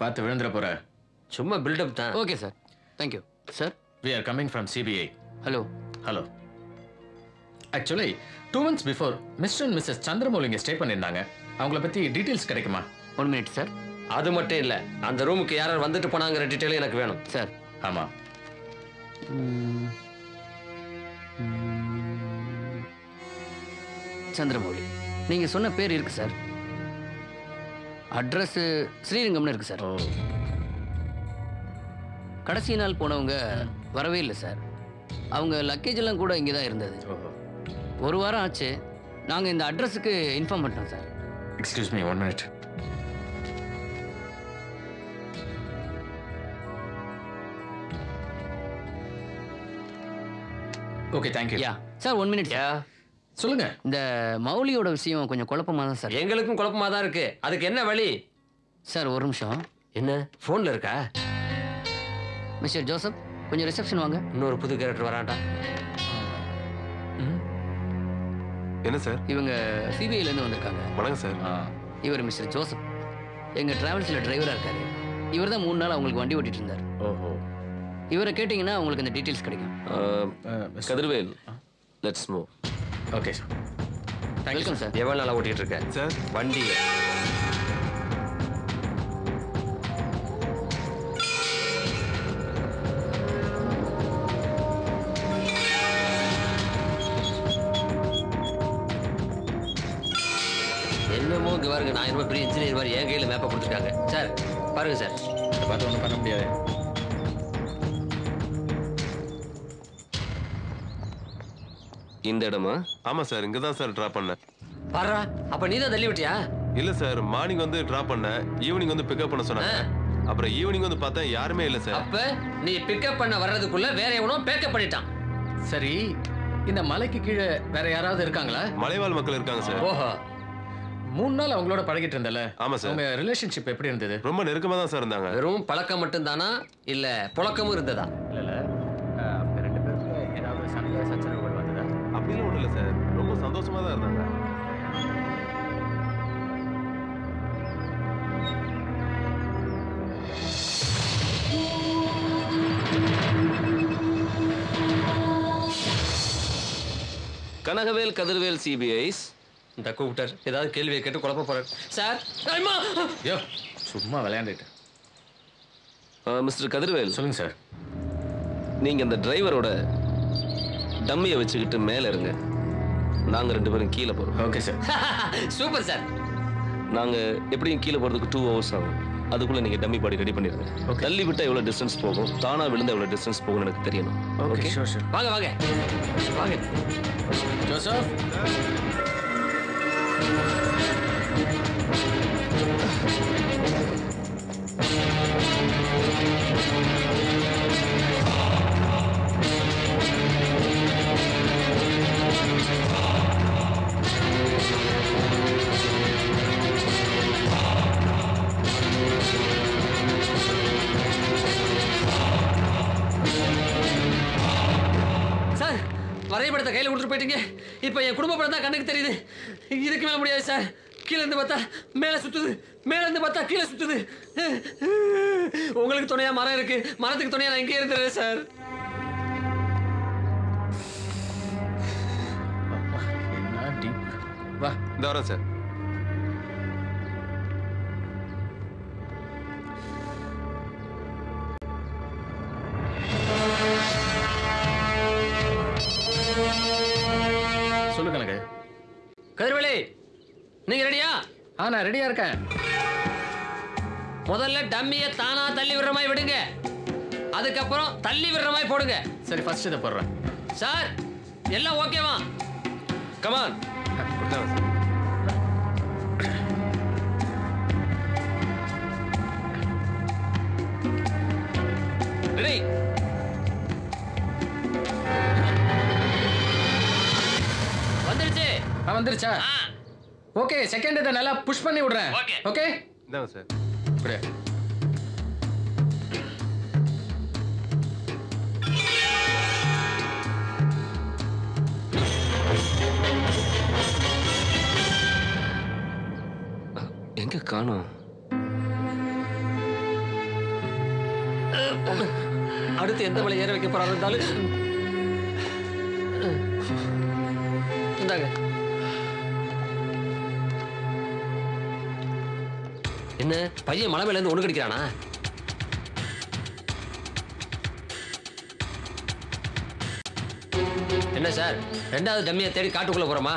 பார்த்து விழுந்துற போற. சும்மா பில்டப் தான். Okay sir. Thank you sir. We are coming from CBI. Hello. Hello. Actually 2 months before mister and missus Chandramouli இங்கே ஸ்டே பண்ணியிருந்தாங்க. அவங்கள பற்றி டீட்டெயில்ஸ் கிடைக்குமா? 1 minute சார். அது மட்டும் இல்லை, அந்த ரூமுக்கு யாரார் வந்துட்டு போனாங்கிற டீட்டெயிலும் எனக்கு வேணும் சார். ஆமாம். சந்திரமௌலி நீங்கள் சொன்ன பேர் இருக்கு சார். அட்ரஸ் ஸ்ரீரங்கம்னு இருக்கு சார். கடைசி நாள் போனவங்க வரவே இல்லை சார். அவங்க லக்கேஜ் எல்லாம் கூட இங்கே தான் இருந்தது. 1 வாரம் ஆச்சு. நாங்கள் இந்த அட்ரஸுக்கு இன்ஃபார்ம் பண்ணிட்டோம் sir. Excuse me 1 minute. Okay thank you. Yeah sir 1 minute. சொல்லுங்க. இந்த மௌலியோட விஷயம் கொஞ்சம் குழப்பமாக தான் சார். எங்களுக்கும் குழப்பமாக தான் இருக்கு. அதுக்கு என்ன வழி சார்? 1 நிமிஷம். என்ன ஃபோனில் இருக்கா? மிஸ்டர் ஜோசப் கொஞ்சம் ரிசப்ஷன் வாங்க. இன்னொரு புது கேரக்டர் வரான்டா. என்ன சார்? இவங்க சிபிஐலேருந்து வந்திருக்காங்க. வணக்கம் சார். இவர் மிஸ்டர் ஜோசப் எங்கள் ட்ராவல்ஸில் டிரைவராக இருக்காரு. இவர் தான் 3 நாள் அவங்களுக்கு வண்டி ஓட்டிட்டு இருந்தார். ஓஹோ. இவரை கேட்டிங்கன்னா உங்களுக்கு இந்த டீட்டெயில்ஸ் கிடைக்கும். Kathirvel, let's move. Okay sir. Welcome sir. எவ்வளோ நாளாக ஓட்டிகிட்டு இருக்கேன் சார் வண்டி? என்னமோ இங்கே பாருங்க, நான் ரொம்ப பெரிய இன்ஜினியர் மாதிரி என் கையில் மேப்பை கொடுத்துருக்காங்க சார். பாருங்க சார். பார்த்து ஒன்றும் பண்ண முடியாது. இந்த இடமா? ஆமா சார், இங்க தான் சார் டிராப் பண்ணேன். பாரா, அப்ப நீ தான் தள்ளி விட்டியா? இல்ல சார், மார்னிங் வந்து டிராப் பண்ணேன், ஈவினிங் வந்து பிக்கப் பண்ண சொன்னாங்க. அப்புறம் ஈவினிங் வந்து பார்த்தா யாருமே இல்ல சார். அப்ப நீ பிக்கப் பண்ண வர்றதுக்குள்ள வேற எவனோ பேக்கப் பண்ணிட்டான். சரி, இந்த மலைக்கு கீழே வேற யாராவது இருக்காங்களா? மலைவாழ் மக்கள் இருக்காங்க சார். ஓஹோ. 3 நாள் அவங்களோட பழகிட்டு இருந்தல? ஆமா சார். உங்க ரிலேஷன்ஷிப் எப்படி இருந்தது? ரொம்ப நெருக்கமா தான் சார் இருந்தாங்க. வெறும் பழக்கம் மட்டும் தானா இல்ல புழக்கமும் இருந்ததா? இல்ல அவங்க 2 பேருக்கு ஏதாவது சண்டை சச்சரவுகள் வந்ததா? அப்படிலாம் ஒண்ணும் இல்ல சார், ரொம்ப சந்தோஷமா தான் இருந்தாங்க. கனகவேல், கதிர்வேல், சிபிஐஸ். இந்த கூப்பிட்டார், ஏதாவது கேள்வியை கேட்டு குழப்ப போறார் சார். யோ, சும்மா விளையாண்டுட்டு. மிஸ்டர் கதிர்வேல். சொல்லுங்க சார். நீங்க அந்த டிரைவரோட டம்மியை வச்சுக்கிட்டு மேல இருங்க. நாங்க 2 பேரும் கீழே போறோம். Okay sir. Super sir. நாங்க எப்படியும் கீழே போறதுக்கு 2 hours ஆகும். அதுக்குள்ள நீங்க டம்மி பாடி ரெடி பண்ணிருங்க. தள்ளி விட்டா எவ்வளவு டிஸ்டன்ஸ் போகும், தானா விழுந்தா எவ்வளவு டிஸ்டன்ஸ் போகும்னு எனக்கு தெரியணும். Okay sure sure. வாங்க வாங்க வாங்க. ஜோசப். சார், வரைபடத்தை கையில் கொடுத்துட்டு போயிட்டீங்க. இப்போ என் குடும்ப படம் தான் கண்ணுக்கு தெரியுது. இதுக்கு மேலே முடியாது சார். கீழே இருந்து பார்த்தா மேலே சுத்துது, மேலே இருந்து பார்த்தா கீழே சுத்துது. உங்களுக்கு துணையா மரம் இருக்கு, மரத்துக்கு துணையா நான் இங்கே இருந்துறேன் சார். என்ன டீப். வா, இந்த வரேன் சார். சொல்லு கனகு. கதிர்வேலி, நீங்க ரெடியா? நான் ரெடியா இருக்கேன். முதல்ல டம்மியை தானா தள்ளி விடுற மாதிரி விடுங்க, அதுக்கப்புறம் தள்ளி விடுற மாதிரி போடுங்க. சரி, ஃபர்ஸ்ட் இதை போடுறேன். சார், எல்லாம் ஓகேவா? கமான். ரெடி. வந்துருச்சு. வந்துருச்சா? ஓகே, செகண்ட் இதை நல்லா புஷ் பண்ணி விடுறேன். ஓகே இந்தாங்க சார். இப்படி எங்க காணோம்? அடுத்து எந்த மலை ஏற வைக்க போறாரு இருந்தாலும் இந்தாங்க. என்ன பையன் மலை மேல இருந்து ஒண்ணு கடிக்கிறானா? என்ன சார், ரெண்டாவது டம்மியை தேடி காட்டுக்குள்ள போறோமா?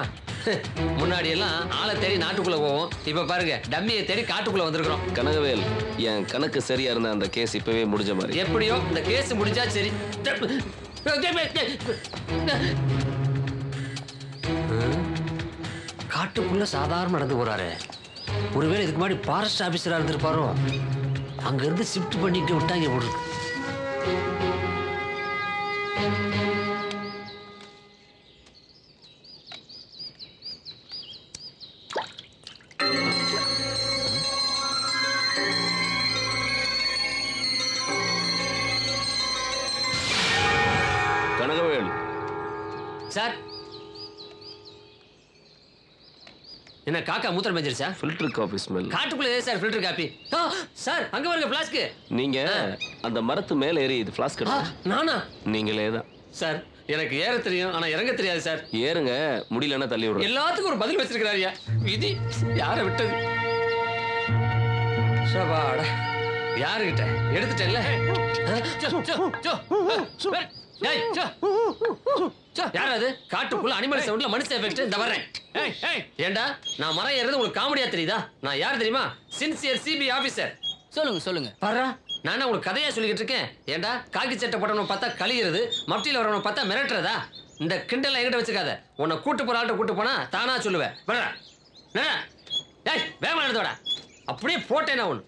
முன்னாடி எல்லாம் ஆளை தேடி நாட்டுக்குள்ள போவோம். இப்ப பாருங்க, டம்மியை தேடி காட்டுக்குள்ள வந்திருக்கிறோம். கனகவேல், என் கணக்கு சரியா இருந்த அந்த கேஸ் இப்பவே முடிஞ்ச மாதிரி. எப்படியோ இந்த கேஸ் முடிஞ்சா சரி. காட்டுக்குள்ள சாதாரண நடந்து போறாரு. ஒருவேளை இதுக்கு முன்னாடி ஃபாரஸ்ட் ஆபீசரா இருந்திருப்பாரோ? அங்க இருந்து ஷிஃப்ட் பண்ணிட்டு விட்டாங்க போடு. கனகவேல் சார், என்ன காக்கா மூத்திரம் மேஞ்சிருச்சா? Filter coffee smell. காட்டுக்குள்ள ஏன் சார் ஃபில்டர் காபி? சார் அங்க பாருங்க ஃப்ளாஸ்க். நீங்க அந்த மரத்து மேல ஏறி இது ஃப்ளாஸ்க். நானா? நீங்களே தான் சார். எனக்கு ஏற தெரியும், ஆனா இறங்க தெரியாது சார். ஏறுங்க, முடியலன்னா தள்ளி விடுறேன். எல்லாத்துக்கும் ஒரு பதில் வச்சிருக்கிறாரியா. விதி யார விட்டது? சபாடா, யாருகிட்ட எடுத்துட்டேன்ல. யாராவது காட்டுக்குள்ள அனிமல் சவுண்ட்ல மனுஷ எஃபெக்ட். இந்த வரேன். ஏண்டா, நான் மரம் ஏறது உங்களுக்கு காமெடியா தெரியுதா? நான் யார் தெரியுமா? Sincere CBI officer. சொல்லுங்க சொல்லுங்க. பாரா, நான் உங்களுக்கு கதையா சொல்லிக்கிட்டு இருக்கேன். ஏண்டா, காக்கி சட்டை போட்டவனை பார்த்தா கழிகிறது, மப்டியில் வரவனை பார்த்தா மிரட்டுறதா? இந்த கிண்டல் என்கிட்ட வச்சுக்காத. உன்னை கூட்டு போற ஆள்கிட்ட கூட்டு போனா தானா சொல்லுவேன். வேகமா நடந்தோட அப்படியே போட்டேன் ஒன்று.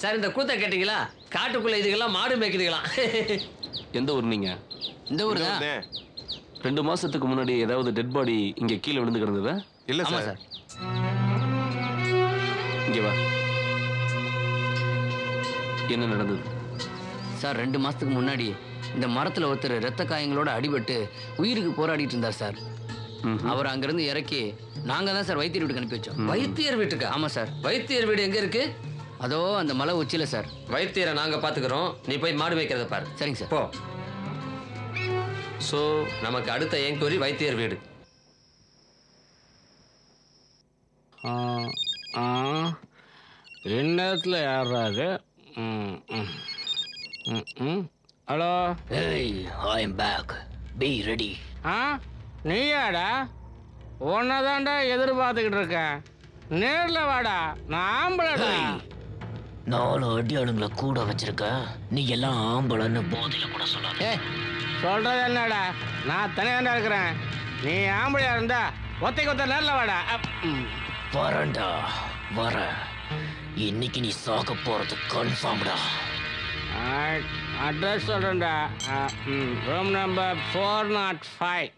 சார், இந்த கூத்த கேட்டீங்களா? காட்டுக்குள்ள இதுக்கெல்லாம் மாடு மேய்க்குதுங்களா? எந்த ஊர் நீங்க? இந்த ஊர் தான். 2 மாசத்துக்கு முன்னாடி ஏதாவது டெட் பாடி இங்க கீழே விழுந்து கிடந்ததா? இல்ல சார். இங்க வா. என்ன நடந்தது சார்? 2 மாசத்துக்கு முன்னாடி இந்த மரத்துல ஒருத்தர் ரத்த காயங்களோட அடிபட்டு உயிருக்கு போராடிட்டு இருந்தார் சார். அவர் அங்கிருந்து இறக்கி நாங்க தான் சார் வைத்தியர் வீட்டுக்கு அனுப்பி வச்சோம். வைத்தியர் வீட்டுக்கா? ஆமா சார். வைத்தியர் வீடு எங்க இருக்கு? அதோ அந்த மலை உச்சியில சார். வைத்தியரை நாங்க பாத்துக்கிறோம், நீ போய் மாடு மேய்க்கிறத பாரு. சரிங்க சார். போ. சோ நமக்கு அடுத்த என்கொயரி வைத்தியர் வீடு. இந்நேரத்தில் யாராது? Hello. Hey, I'm back. Be ready. நீயாடா? உன்னதான்டா எதிர்பார்த்துக்கிட்டு இருக்கேன். நேரில் வாடா, நான் ஆம்பளடா. 4 அடியாளுங்களை கூட வச்சிருக்க, நீ எல்லாம் ஆம்பளன்னு போதையில கூட சொல்லாத. சொல்றது என்னடா? நான் தனியாண்டா இருக்கிறேன். நீ ஆம்பளையா இருந்தா ஒத்த நேரில் வாடா. வரண்டா, வர. இன்னைக்கு நீ சாக்க போறது கன்ஃபார்ம்டா. அட்ரஸ் சொல்றேன்டா. Room number 405.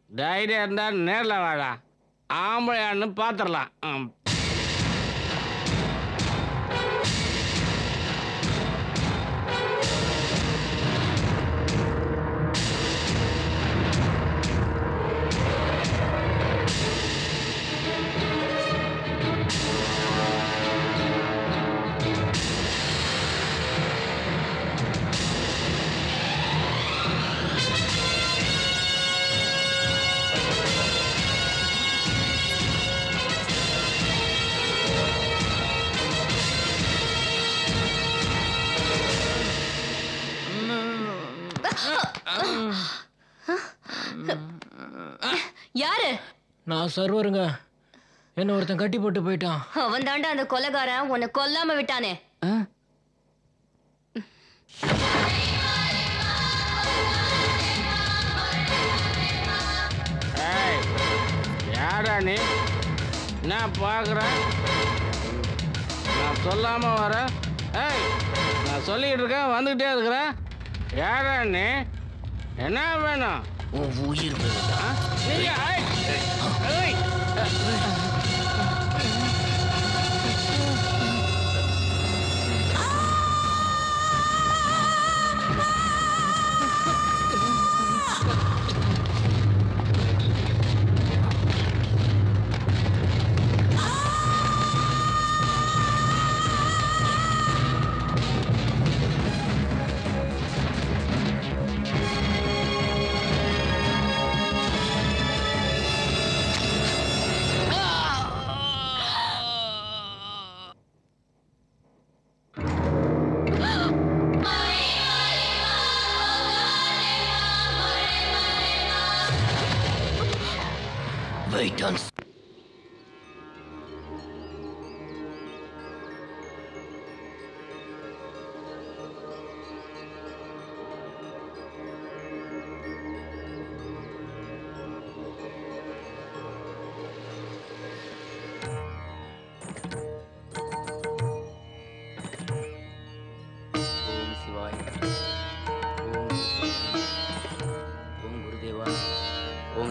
தைரியம் இருந்தா நேரில் வாடா, ஆம்பளையான்னு பார்த்துடலாம். யாரு? நான் சர்வருங்க. என்ன ஒருத்தன் கட்டி போட்டு போயிட்டான். அவன் தாண்டா அந்த கொலைகாரன், உன்னை கொல்லாம விட்டானே. யாரா நீ? நான் பார்க்குறேன், நான் சொல்லாம வரேன். நான் சொல்லிட்டு இருக்கேன், வந்துகிட்டே இருக்கிறேன். யாரா நீ? என்ன வேணும்? உயிர் வேணும்டா.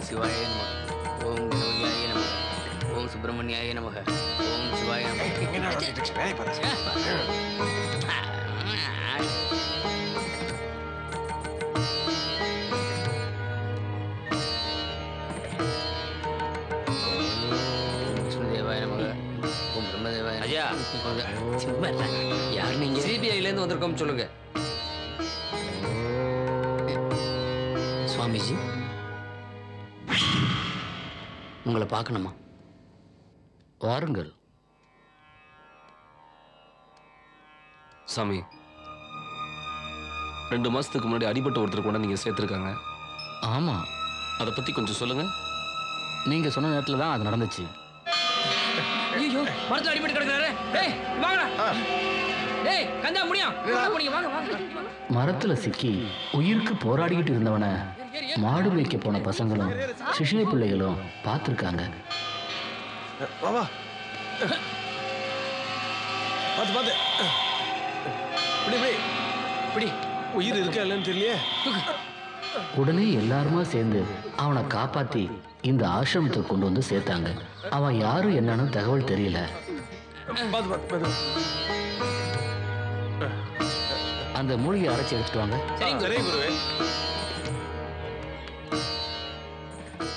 சிவாய நமக. ஓம் கணபதியாய நமக. ஓம் சுப்பிரமணியாய நமக. ஓம் சிவாய விஷ்ணுதேவாய நமக. ஓம் பிரம்மதேவாய நமக. ஐயா சும்மா இல்ல. யார் நீங்க? சிபிஐல இருந்து வந்திருக்கோம் சொல்லுங்க. சுவாமிஜி, உங்களை பார்க்கணுமா? வாருங்கள். சாமி, 2 மாசத்துக்கு முன்னாடி அடிபட்ட ஒருத்தர் கூட நீங்க சேர்த்திருக்காங்க. ஆமா, அதை பத்தி கொஞ்சம் சொல்லுங்க. நீங்க சொன்ன நேரத்துல தான் அது நடந்துச்சு. ஐயோ, மரத்துல அடிபட்டு கிடக்குறாரு. ஏய் வாங்கடா. ஏய் கந்தா முடியும். வாங்க வாங்க. மரத்துல சிக்கி உயிருக்கு போராடிக்கிட்டு இருந்தவனை மாடு மேய்க்க போன பசங்களும் சிஷ்ணை பிள்ளைகளும் பார்த்துருக்காங்க. பாபா பாத்து பாத்து இப்படி இப்படி இப்படி உயிர் இருக்கா இல்லைன்னு தெரியலையே. உடனே எல்லாருமா சேர்ந்து அவனை காப்பாத்தி இந்த ஆசிரமத்துக்கு கொண்டு வந்து சேர்த்தாங்க. அவன் யாரு என்னன்னு தகவல் தெரியல. பாத்து பாத்து பாத்து அந்த மூலிகை அரைச்சி எடுத்துட்டு வாங்க. சரி குருவே.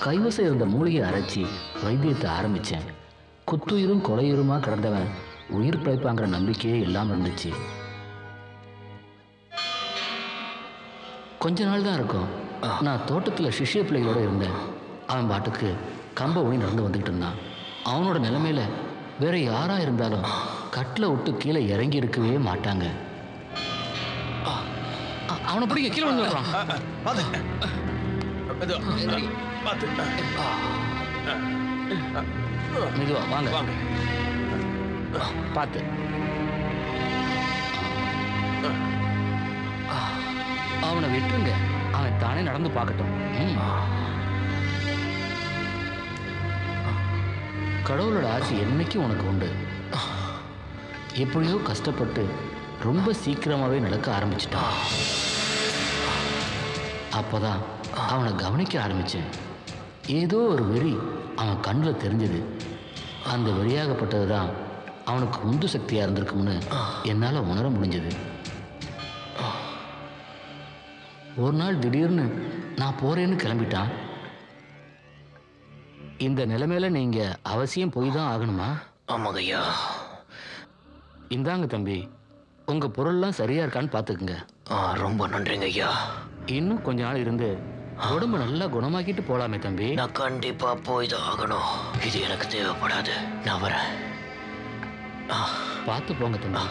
கைவசம் இருந்த மூலிகை அரைச்சி வைத்தியத்தை ஆரம்பிச்சேன். குத்துயிரும் கொலையுருமா கிடந்தவன் உயிர் பிழைப்பாங்கிற நம்பிக்கையே இல்லாம இருந்துச்சு. கொஞ்ச நாள் தான் இருக்கும். நான் தோட்டத்துல சிஷ்ய பிள்ளைகளோட இருந்தேன். அவன் பாட்டுக்கு கம்ப ஊனி நடந்து வந்துகிட்டு இருந்தான். அவனோட நிலைமையில வேற யாரா இருந்தாலும் கட்டில விட்டு கீழே இறங்கி இருக்கவே மாட்டாங்க. அவனை பிடிக்க கீழே வந்து வர்றான். மெதுவா வாங்க வாங்க. பார்த்து. அவனை விட்டுருங்க, அவன் தானே நடந்து பார்க்கட்டும். கடவுளோட ஆட்சி என்னைக்கும் உனக்கு உண்டு. எப்படியோ கஷ்டப்பட்டு ரொம்ப சீக்கிரமாவே நடக்க ஆரம்பிச்சிட்டான். அப்போதான் அவனை கவனிக்க ஆரம்பிச்சேன். ஏதோ ஒரு வெறி அவன் கண்ணில் தெரிஞ்சது. அந்த வெறியாகப்பட்டது தான் அவனுக்கு உந்து சக்தியாக இருந்திருக்கும்னு என்னால் உணர முடிஞ்சது. ஒரு நாள் திடீர்னு நான் போறேன்னு கிளம்பிட்டான். இந்த நிலைமையில நீங்க அவசியம் போய் தான் ஆகணுமா? ஆமாங்க ஐயா. இந்தாங்க தம்பி, உங்க பொருள்லாம் சரியா இருக்கான்னு பாத்துக்குங்க. ரொம்ப நன்றிங்க ஐயா. இன்னும் கொஞ்ச நாள் இருந்து உடம்பு நல்லா குணமாக்கிட்டு போலாமே தம்பி. நான் கண்டிப்பா போய் தான் ஆகணும். இது எனக்கு தேவைப்படாது. நான் வரேன். பார்த்து போங்க தம்பி.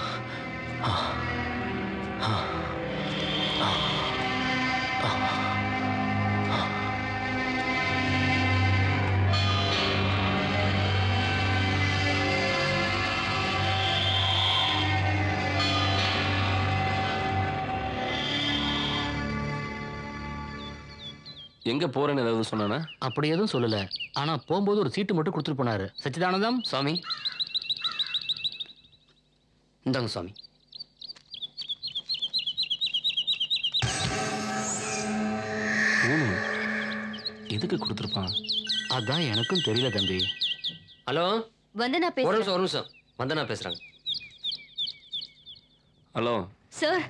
எங்க போறேன்னு ஏதாவது சொன்னானா? அப்படி எதுவும் சொல்லல. ஆனா போகும்போது ஒரு சீட்டு மட்டும் கொடுத்துட்டு போனாரு. சச்சிதானந்தம். சுவாமி இந்தாங்க சுவாமி. எதுக்கு கொடுத்துருப்பான்? அதான் எனக்கும் தெரியல தம்பி. ஹலோ வந்தனா ஒரு பேசுறேன். நிமிஷம் வந்தனா பேசுறாங்க. ஹலோ சார்,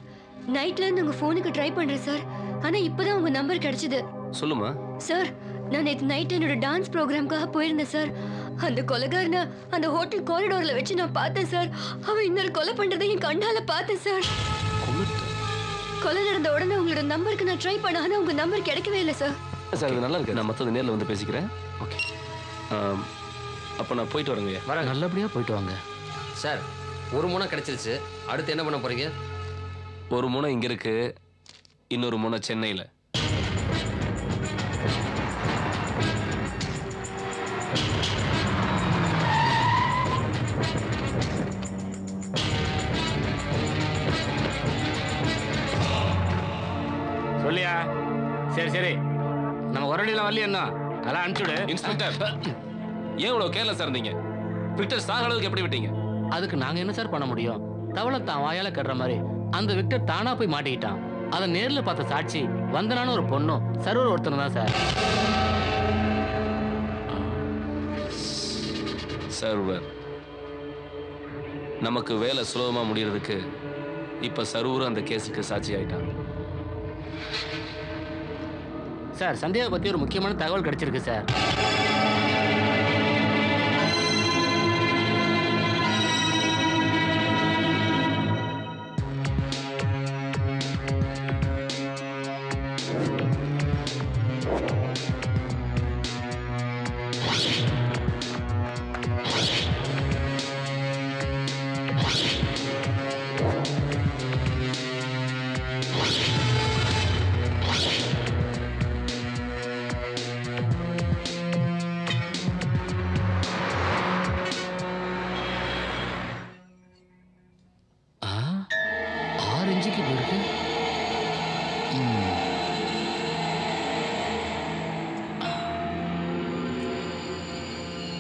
நைட்ல இருந்து உங்க போனுக்கு ட்ரை பண்றேன் சார். ஆனா இப்பதான் உங்க நம்பர் கிடைச்சது. சொல்லுமா. சார், நான் நேத்து நைட் என்னோட டான்ஸ் ப்ரோக்ராம்காக போயிருந்தேன் சார். அந்த கொலைகாரனை அந்த ஹோட்டல் காரிடோர்ல வச்சு நான் பார்த்தேன் சார். அவன் இன்னொரு கொலை பண்றதை என் கண்ணால பார்த்தேன் சார். கொலை நடந்த உடனே உங்களோட நம்பருக்கு நான் ட்ரை பண்ண, ஆனா உங்க நம்பர் கிடைக்கவே இல்லை சார். சார் இது நல்லா இருக்கு. நான் மற்றது நேரில் வந்து பேசிக்கிறேன். ஓகே. அப்போ நான் போயிட்டு வரேங்க. வரேன். நல்லபடியா போயிட்டு வாங்க சார். ஒரு முனை கிடைச்சிருச்சு. அடுத்து என்ன பண்ண போறீங்க? ஒரு முனை இங்க இருக்கு, இன்னொரு முனை சென்னையில். சொல்லியா? சரி சரி, நம்ம ஒரடியில் வரலையே என்ன அதெல்லாம் அனுப்பிச்சுடு. இன்ஸ்பெக்டர், ஏன் இவ்வளோ கேர்லெஸ்ஸாக இருந்தீங்க? விக்டர் சாக அளவுக்கு எப்படி விட்டீங்க? அதுக்கு நாங்க என்ன சார் பண்ண முடியும்? தவளை தான் வாயால கட்டுற மாதிரி அந்த விக்டர் தானா போய் மாட்டிக்கிட்டான். அதை நேர்ல பார்த்த சாட்சி வந்தனான ஒரு பொண்ணும் சர்வர் ஒருத்தனும் தான் சார். சர்வர். நமக்கு வேலை சுலபமா முடியறதுக்கு இப்ப சர்வரும் அந்த கேஸுக்கு சாட்சி ஆயிட்டான். சார், சந்தியாவை பத்தி ஒரு முக்கியமான தகவல் கிடைச்சிருக்கு சார்.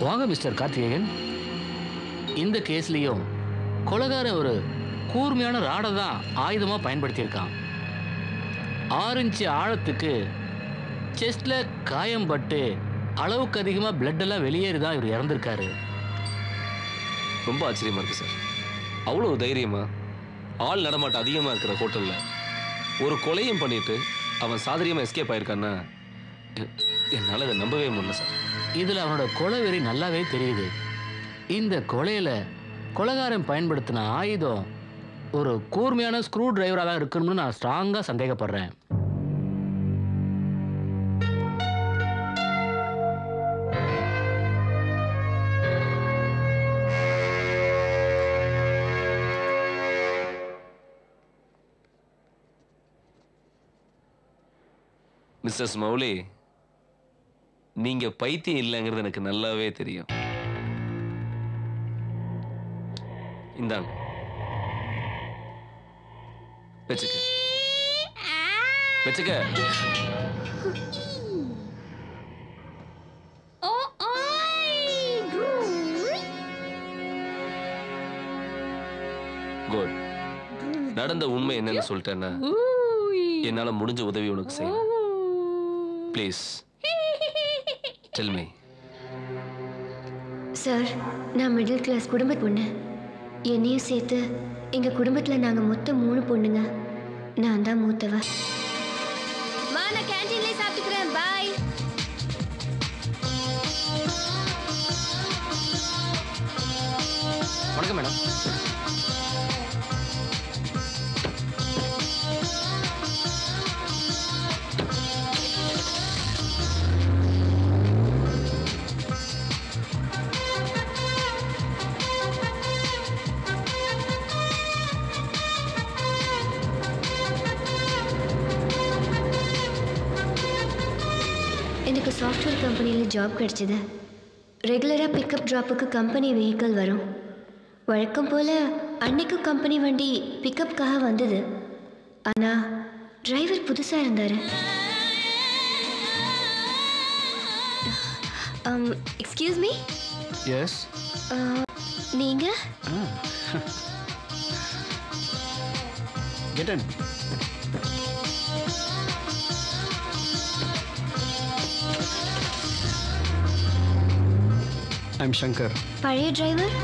வாங்க மிஸ்டர் கார்த்திகேயன். இந்த கேஸ்லயும் கொலைகாரன் ஒரு கூர்மையான ராடை தான் ஆயுதமா பயன்படுத்தியிருக்கான். 6 இன்ச்சு ஆழத்துக்கு செஸ்ட்ல காயம் பட்டு அளவுக்கு அதிகமா பிளட் எல்லாம் வெளியேறி தான் இவர் இறந்திருக்காரு. ரொம்ப ஆச்சரியமா இருக்கு சார். அவ்வளவு தைரியமா ஆள் நடமாட்டம் அதிகமா இருக்கிற ஹோட்டல்ல ஒரு கொலையும் பண்ணிட்டு அவன் சாதரியமா எஸ்கேப் ஆயிருக்கான்னா என்னால அதை நம்பவே முடியல சார். இதுல அவனோட கொலை வெறி நல்லாவே தெரியுது. இந்த கொலையில கொலைகாரன் பயன்படுத்தின ஆயுதம் ஒரு கூர்மையான ஸ்க்ரூ டிரைவரா தான் இருக்கணும்னு நான் ஸ்ட்ராங்கா சந்தேகப்படுறேன். மிஸ்டர் மௌலி, நீங்க பைத்தியம் இல்லைங்கிறது எனக்கு நல்லாவே தெரியும். இந்தாங்க வச்சுக்க வச்சுக்க. குட். நடந்த உண்மை என்னன்னு சொல்லிட்டேன்னா என்னால முடிஞ்ச உதவி உனக்கு செய்ய. Please tell me. சார், நான் மிடில் கிளாஸ் குடும்ப பொண்ணு. என்னையும் சேர்த்து எங்க குடும்பத்துல நாங்க மொத்தம் 3 பொண்ணுங்க. நான் தான் மூத்தவ. நான் கேண்டீன்லயே சாப்பிட்டுக்கிறேன். பாய். வணக்கம் மேடம். எனக்கு சாஃப்ட்வேர் கம்பெனியில் ஜாப் கிடைச்சது. ரெகுலராக பிக்கப் ட்ராப்புக்கு கம்பெனி வெஹிக்கிள் வரும். வழக்கம் போல் அன்னைக்கும் கம்பெனி வண்டி பிக்கப்புக்காக வந்தது. ஆனால் டிரைவர் புதுசாக இருந்தார். Excuse me. எஸ். நீங்கள் கெட் இன். ஐம் சங்கர். பழைய டிரைவர்?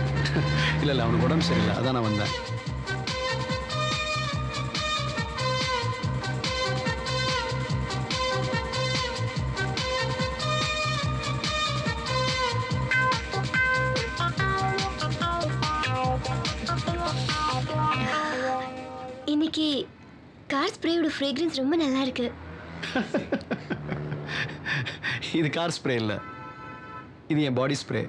இல்லை இல்லை, அவனுக்கு உடம்பு சரியில்லை, அதான் நான் வந்தேன். இன்னைக்கு கார் ஸ்ப்ரேயோட ஃப்ரேக்ரன்ஸ் ரொம்ப நல்லா இருக்கு. இது கார் ஸ்ப்ரே இல்லை, இது என் body spray.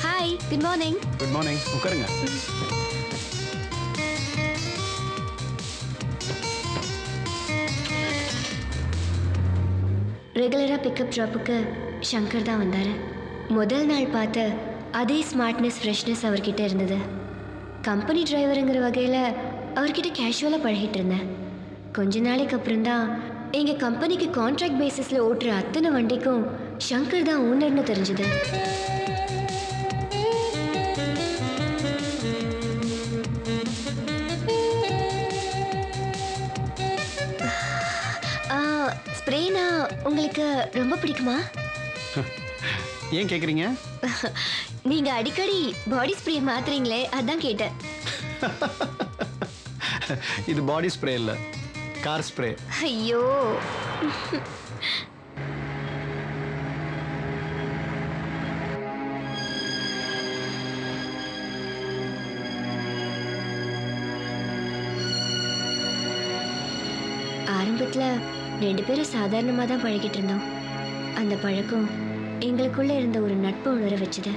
Hi, good morning. Good morning. உட்காருங்க. ரெகுலராக பிக்கப் ட்ராப்புக்கு சங்கர் தான் வந்தார். முதல் நாள் பார்த்த அதே ஸ்மார்ட்னஸ் ஃப்ரெஷ்னஸ் அவர்கிட்ட இருந்தது. கம்பெனி டிரைவருங்கிற வகையில் அவர்கிட்ட கேஷுவலாக பழகிட்டு இருந்தேன். கொஞ்ச நாளைக்கு அப்புறம் தான் எங்கள் கம்பெனிக்கு கான்ட்ராக்ட் பேசிஸில் ஓட்டுற அத்தனை வண்டிக்கும் சங்கர் தான் ஓனர்னு தெரிஞ்சுது. உங்களுக்கு ரொம்ப பிடிக்குமா? ஏன் கேக்குறீங்க? நீங்க அடிக்கடி பாடி ஸ்ப்ரே மாத்துறீங்களே, அதான் கேட்டேன். இது பாடி ஸ்ப்ரே இல்ல, கார் ஸ்ப்ரே. ஐயோ. ஆரம்பத்துல 2 பேரும் சாதாரணமா தான் பழகிட்டு இருந்தோம். அந்த பழக்கம் எங்களுக்குள்ள இருந்த ஒரு நட்பு உணர வச்சுது.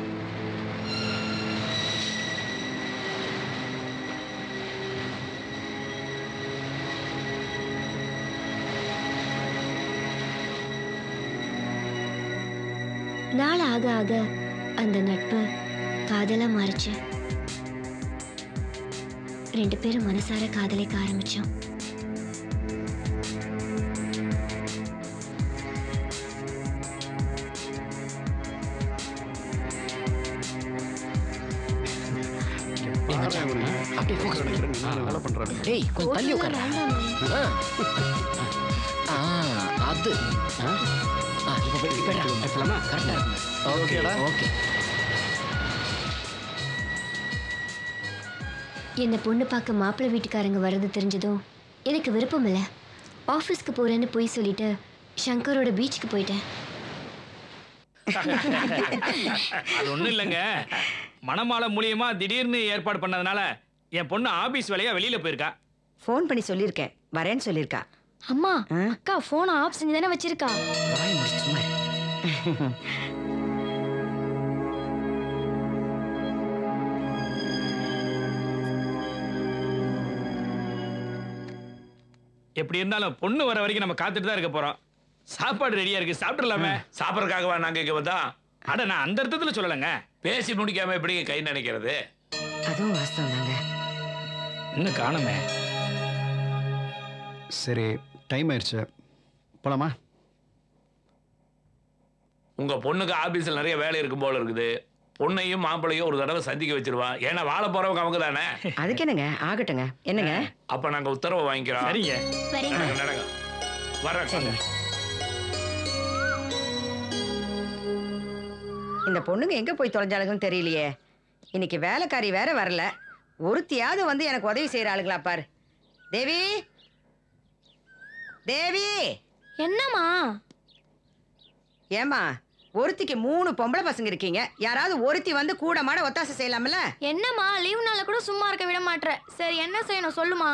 நாள் ஆக ஆக அந்த நட்பு காதலா மாறிச்சு. 2 பேரும் மனசார காதலிக்க ஆரம்பிச்சோம். அப்படியே ஃபோக்கஸ் பண்ணு. நல்லா பண்றாரு. டேய் கொஞ்சம் தள்ளி உட்காரு. அது இப்போ போயிடலாமா? கரெக்டா இருக்கு. ஓகேடா. ஓகே. என்ன பொண்ணு பார்க்க மாப்பிள்ளை வீட்டுக்காரங்க வர்றது தெரிஞ்சதும் எனக்கு விருப்பம் இல்லை. ஆஃபீஸ்க்கு போறேன்னு போய் சொல்லிட்டு சங்கரோட பீச்சுக்கு போயிட்டேன். அது ஒண்ணும் இல்லைங்க, மணமாலை மூலியமா திடீர்னு ஏற்பாடு பண்ணதுனால என் பொண்ணு ஆபீஸ் வேலையா வெளியில போயிருக்கா. ஃபோன் பண்ணி சொல்லியிருக்கேன், வரேன்னு சொல்லியிருக்கா. அம்மா, அக்கா போன் ஆஃப் செஞ்சு தானே வச்சிருக்கா. எப்படி இருந்தாலும் பொண்ணு வர வரைக்கும் நம்ம காத்துட்டு தான் இருக்க போறோம். சாப்பாடு ரெடியா இருக்கு, சாப்பிடலாமே. சாப்பிட்றதுக்காகவா நாங்க இங்க வந்தா? அட நான் அந்த அர்த்தத்துல சொல்லலைங்க. பேசி முடிக்காம எப்படி கை நினைக்கிறது? அதுவும் வாஸ்தவம் தாங்க. இன்னும் காணுமே. சரி, டைம் ஆயிடுச்சு, போலாமா? உங்க பொண்ணுக்கு ஆபீஸ்ல நிறைய வேலை இருக்கும் போல இருக்குது. பொண்ணையும் மாப்பிளையும் ஒரு தடவை சந்திக்க வச்சிருவா. ஏன்னா வாழ போறவங்க அவங்க தானே. அதுக்கு என்னங்க, ஆகட்டுங்க. என்னங்க? அப்ப நாங்க உத்தரவு வாங்கிக்கிறோம். சரிங்க. நடங்க. வர்றேன். இந்த பொண்ணுங்க எங்க போய் தொலைஞ்சாளுங்கன்னு தெரியலையே. இன்னைக்கு வேலைக்காரி வேற வரல. ஒருத்தியாவது வந்து எனக்கு உதவி செய்யற ஆளுங்களா பாரு. தேவி, தேவி. என்னம்மா? ஏமா, ஒருத்திக்கு 3 பொம்பளை பசங்க இருக்கீங்க. யாராவது ஒருத்தி வந்து கூட மாட ஒத்தாசை செய்யலாம்ல? என்னம்மா, லீவ் நாள்ல கூட சும்மா இருக்க விட மாட்டற. சரி, என்ன செய்யணும் சொல்லுமா?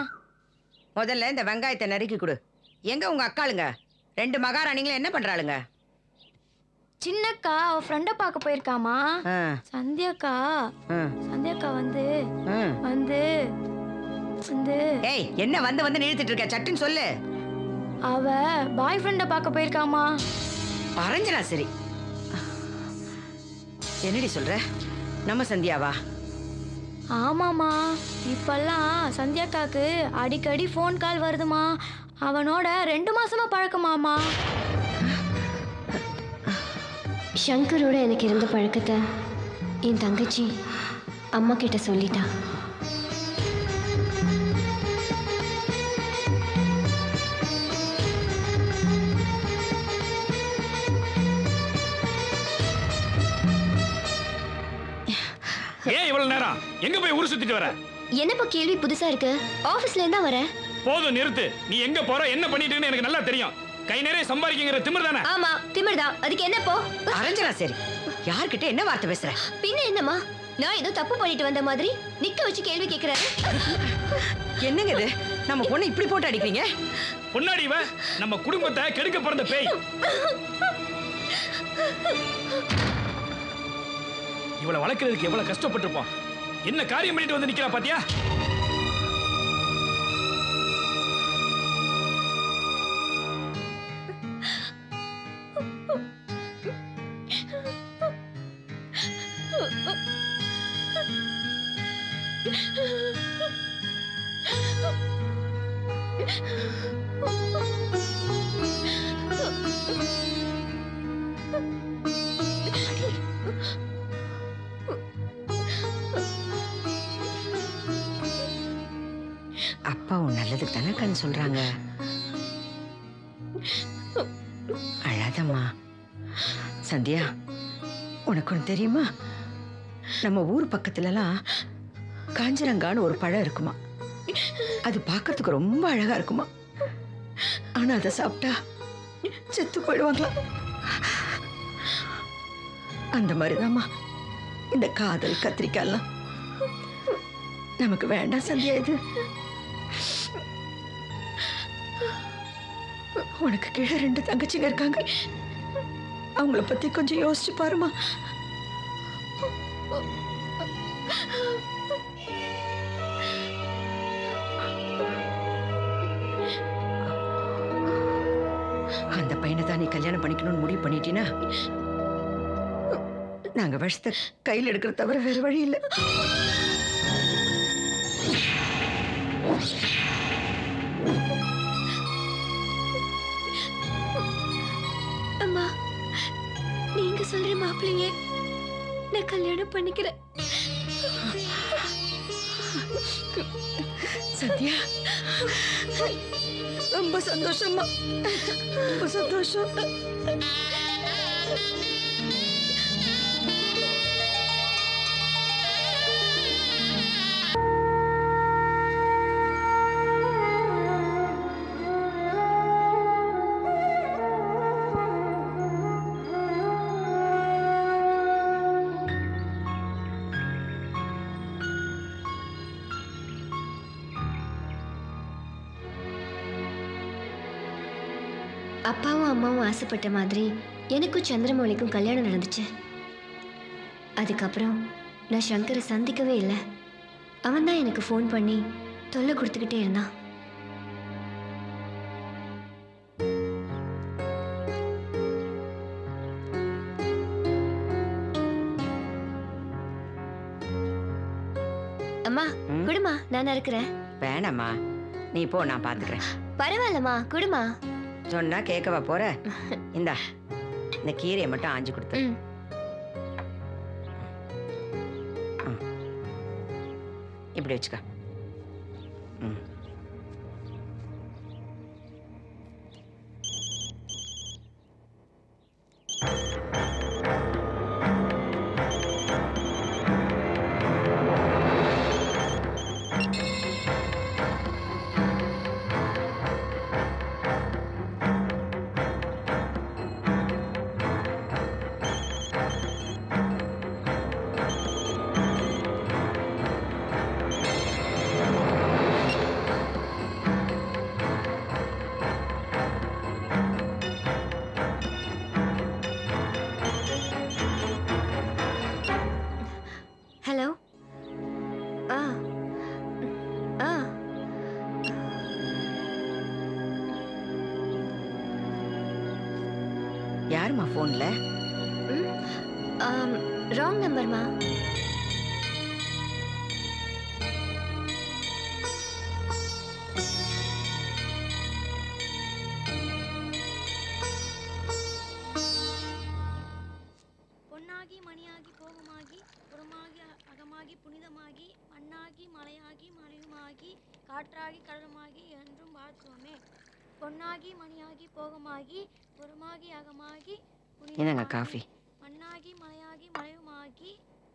முதல்ல இந்த வெங்காயத்தை நறுக்கி கொடு. எங்க உங்க அக்காளுங்க? 2 மகாராணிங்களும் என்ன பண்றாளுங்க? சின்னக்கா அவ ஃப்ரெண்ட பார்க்க போயிருக்காமா. சந்தியாக்கா வந்து ஏய், என்ன வந்து வந்து நிறுத்திட்டு இருக்க? சட்டுன்னு சொல்லு. அவ பாய் ஃப்ரெண்ட பார்க்க போயிருக்காமா. அரஞ்சனா, சரி. என்னடி சொல்ற? நம்ம சந்தியாவா? ஆமாமா, இப்பெல்லாம் சந்தியாக்காக்கு அடிக்கடி ஃபோன் கால் வருதுமா. அவனோட 2 மாசமா பழக்கமாமா. சங்கரோட எனக்கு இருந்த பழக்கத்தை என் தங்கச்சி அம்மா கிட்ட சொல்லிட்டா. ஏன் இவ்வளவு நேரம்? எங்க போய் ஊர் சுத்திட்டு வர? என்னப்பா கேள்வி புதுசா இருக்கு? ஆபீஸ்ல இருந்தா வரேன். போதும், நிறுத்து. நீ எங்க போற, என்ன பண்ணிட்டு இருக்கன்னு எனக்கு நல்லா தெரியும். கை நிறைய சம்பாதிக்கிற திமிர் தானே? ஆமா, திமிர் தான். அதுக்கு என்னப்போ? அரஞ்சனா, சரி. யார்கிட்ட என்ன வார்த்தை பேசுற? பின்ன என்னம்மா, நான் ஏதோ தப்பு பண்ணிட்டு வந்த மாதிரி நிக்க வச்சு கேள்வி கேக்குறாரு. என்னங்க இது? நம்ம பொண்ணு இப்படி போட்டு அடிக்கிறீங்க? பொன்னாடி இவ நம்ம குடும்பத்தை கெடுக்க பிறந்த பேய். இவளை வளர்க்கறதுக்கு எவ்வளவு கஷ்டப்பட்டிருப்போம். என்ன காரியம் பண்ணிட்டு வந்து நிக்கிறா பாத்தியா? அப்பா உன் நல்லதுக்கு தானே கண் சொல்றாங்க. சந்தியா, உனக்கு ஒன்று தெரியுமா? நம்ம ஊர் பக்கத்துலலாம் காஞ்சரங்கான்னு ஒரு பழம் இருக்குமா. அது பார்க்கறதுக்கு ரொம்ப அழகா இருக்குமா. ஆனா அதை சாப்பிட்டா செத்து போயிடுவாங்களாம். அந்த மாதிரிதாம்மா இந்த காதல் கத்திரிக்காய்லாம் நமக்கு வேண்டாம் சந்தியா. இது உனக்கு கீழே 2 தங்கச்சிங்க இருக்காங்க. அவங்கள பத்தி கொஞ்சம் யோசிச்சு பாருமா. அந்த பையனை தான் நீ கல்யாணம் பண்ணிக்கணும்னு முடிவு பண்ணிட்டீனா நாங்க விஷத்தை கையில் எடுக்கிற தவிர வேற வழி இல்லை. அம்மா, நீங்க சொல்ற மாப்பிள்ளையே நான் கல்யாணம் பண்ணிக்கிறேன். சத்யா, ரொம்ப சந்தோஷமா, ரொம்ப சந்தோஷம். அப்பாவும் அம்மாவும் ஆசைப்பட்ட மாதிரி எனக்கும் சந்திரமௌலிக்கும் கல்யாணம் நடந்துச்சு. அதுக்கப்புறம் நான் சங்கரை சந்திக்கவே இல்லை. அவன் தான் எனக்கு ஃபோன் பண்ணி தொல்லை கொடுத்துக்கிட்டே இருந்தான். அம்மா குடுமா, நான் இருக்கிறேன். வேணாம்மா, நீ போ, நான் பாத்துக்கிறேன். பரவாயில்லம்மா, குடுமா. சொன்னா கேட்கவா போற? இந்தா, இந்த கீரையை மட்டும் ஆஞ்சு கொடுத்து. இப்படி வச்சுக்க. ஹலோ. யாருமா போன்ல? ராங் நம்பர்மா. பொன்னாகி மணியாகி போகமாகி புறமாகி அகமாகி புனிதமாகி மண்ணாகி மலையாகி மலையுமாகி காற்றாகி கடலுமாகி என்றும் வாழ்த்துவோமே. பொன்னாகி மணியாகி போகமாகி புறமாகி அகமாகி என்னங்க காஃபி? மண்ணாகி மலையாகி மலையுமாகி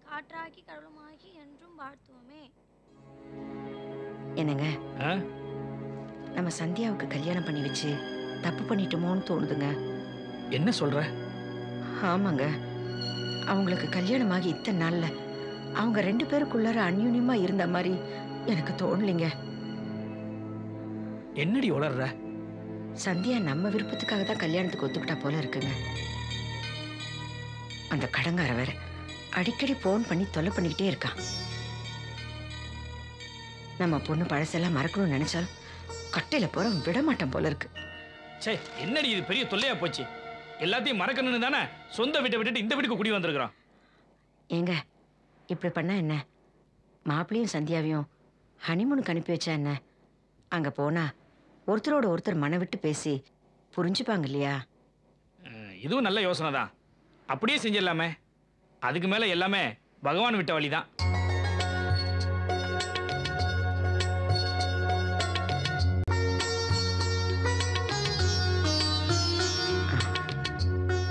காற்றாகி கடலுமாகி என்றும் வாழ்த்துவோமே. என்னங்க, நம்ம சந்தியாவுக்கு கல்யாணம் பண்ணி வச்சு தப்பு பண்ணிட்டோமோன்னு தோணுதுங்க. என்ன சொல்ற? ஆமாங்க, அவங்களுக்கு கல்யாணமாகி இத்தனை நாள்ல அவங்க 2 பேருக்குள்ளார அந்யூன்யமா இருந்த மாதிரி எனக்கு தோணலைங்க. என்னடி உளர்ற? சந்தியா நம்ம விருப்பத்துக்காக தான் கல்யாணத்துக்கு ஒத்துக்கிட்டா போல இருக்குங்க. அந்த கடங்கார வேற அடிக்கடி போன் பண்ணி தொல்லை பண்ணிக்கிட்டே இருக்கான். நம்ம பொண்ணு பழசெல்லாம் மறக்கணும்னு நினைச்சாலும் கட்டையில போற விட மாட்டேன் போல இருக்கு. சே, என்னடி இது பெரிய தொல்லையா போச்சு. எல்லாத்தையும் மறக்கணும்னு தானே சொந்த வீட்டை விட்டுட்டு இந்த வீட்டுக்கு குடி வந்திருக்கிறோம். ஏங்க இப்படி பண்ணா என்ன? மாப்பிள்ளையும் சந்தியாவையும் ஹனிமூனுக்கு அனுப்பி வச்சா என்ன? அங்க போனா ஒருத்தரோட ஒருத்தர் மன விட்டு பேசி புரிஞ்சுப்பாங்க இல்லையா? இதுவும் நல்ல யோசனை தான். அப்படியே செஞ்சிடலாமே. அதுக்கு மேல எல்லாமே பகவான் விட்ட வழிதான்.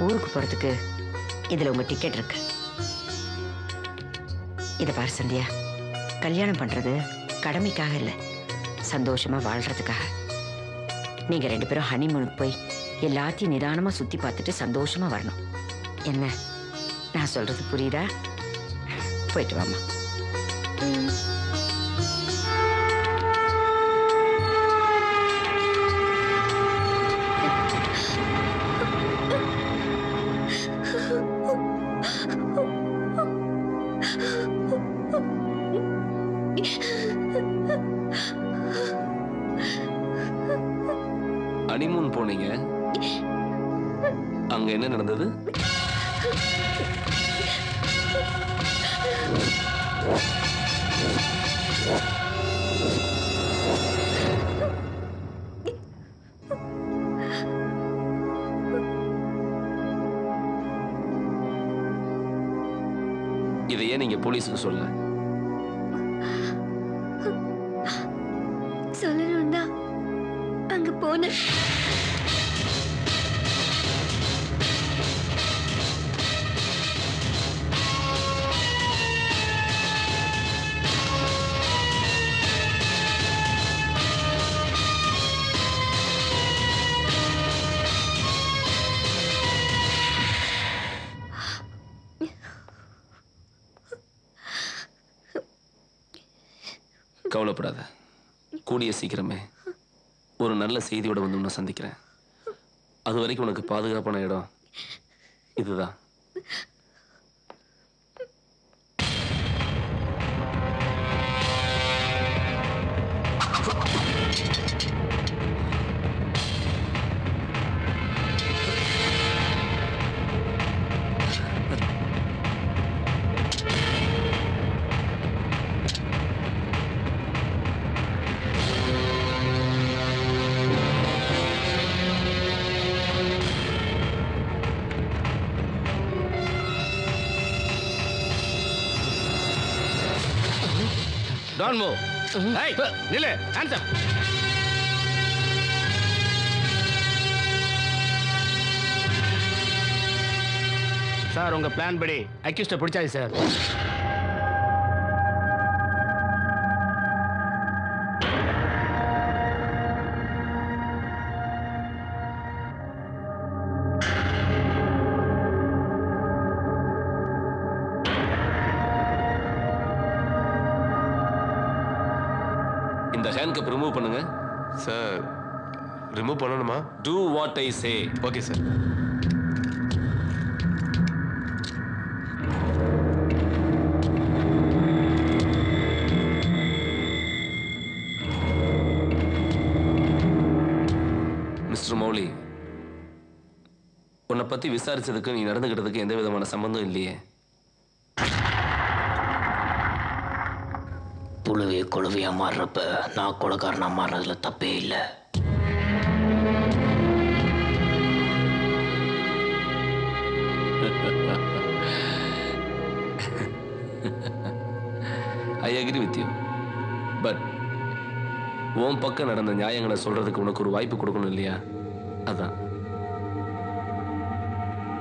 ஊருக்கு போறதுக்கு இதுல உங்க டிக்கெட் இருக்கு. இதை பாரு சந்தியா, கல்யாணம் பண்றது கடமைக்காக இல்லை, சந்தோஷமா வாழ்றதுக்காக. நீங்க 2 பேரும் ஹனிமூனுக்கு போய் எல்லாத்தையும் நிதானமா சுத்தி பார்த்துட்டு சந்தோஷமா வரணும். என்ன நான் சொல்றது புரியுதா? போயிட்டு வாமா. ஹனிமூன் போனீங்க, அங்க என்ன நடந்தது? இதையே நீங்க போலீஸுக்கு சொல்ல? சொல்லணும் தான் அங்க போன. கவலைப்படாத, கூடிய சீக்கிரமே ஒரு நல்ல செய்தியோட வந்து உன்னை சந்திக்கிறேன். அது வரைக்கும் உனக்கு பாதுகாப்பான இடம் இதுதான். Don't move. Hey, நில்லு. Hands up. சார், உங்க பிளான் படி அக்யூஸ்ட பிடிச்சாச்சு சார். இந்த ஹேண்ட்கப் ரிமூவ் பண்ணுங்க. சார், ரிமூவ் பண்ணணுமா? Do what I say. Okay sir. Mister Mouli, உன்னை பத்தி விசாரிச்சதுக்கு நீ நடந்துகிட்டதுக்கு எந்த விதமான சம்பந்தம் இல்லையே. புழுவே குழுவையா மாறுறப்ப நான் கொலைக்காரனா மாறுறதுல தப்பே இல்லை. I agree with you. But உன் பக்கம் நடந்த நியாயங்களை சொல்றதுக்கு உனக்கு ஒரு வாய்ப்பு கொடுக்கணும் இல்லையா? அதான்.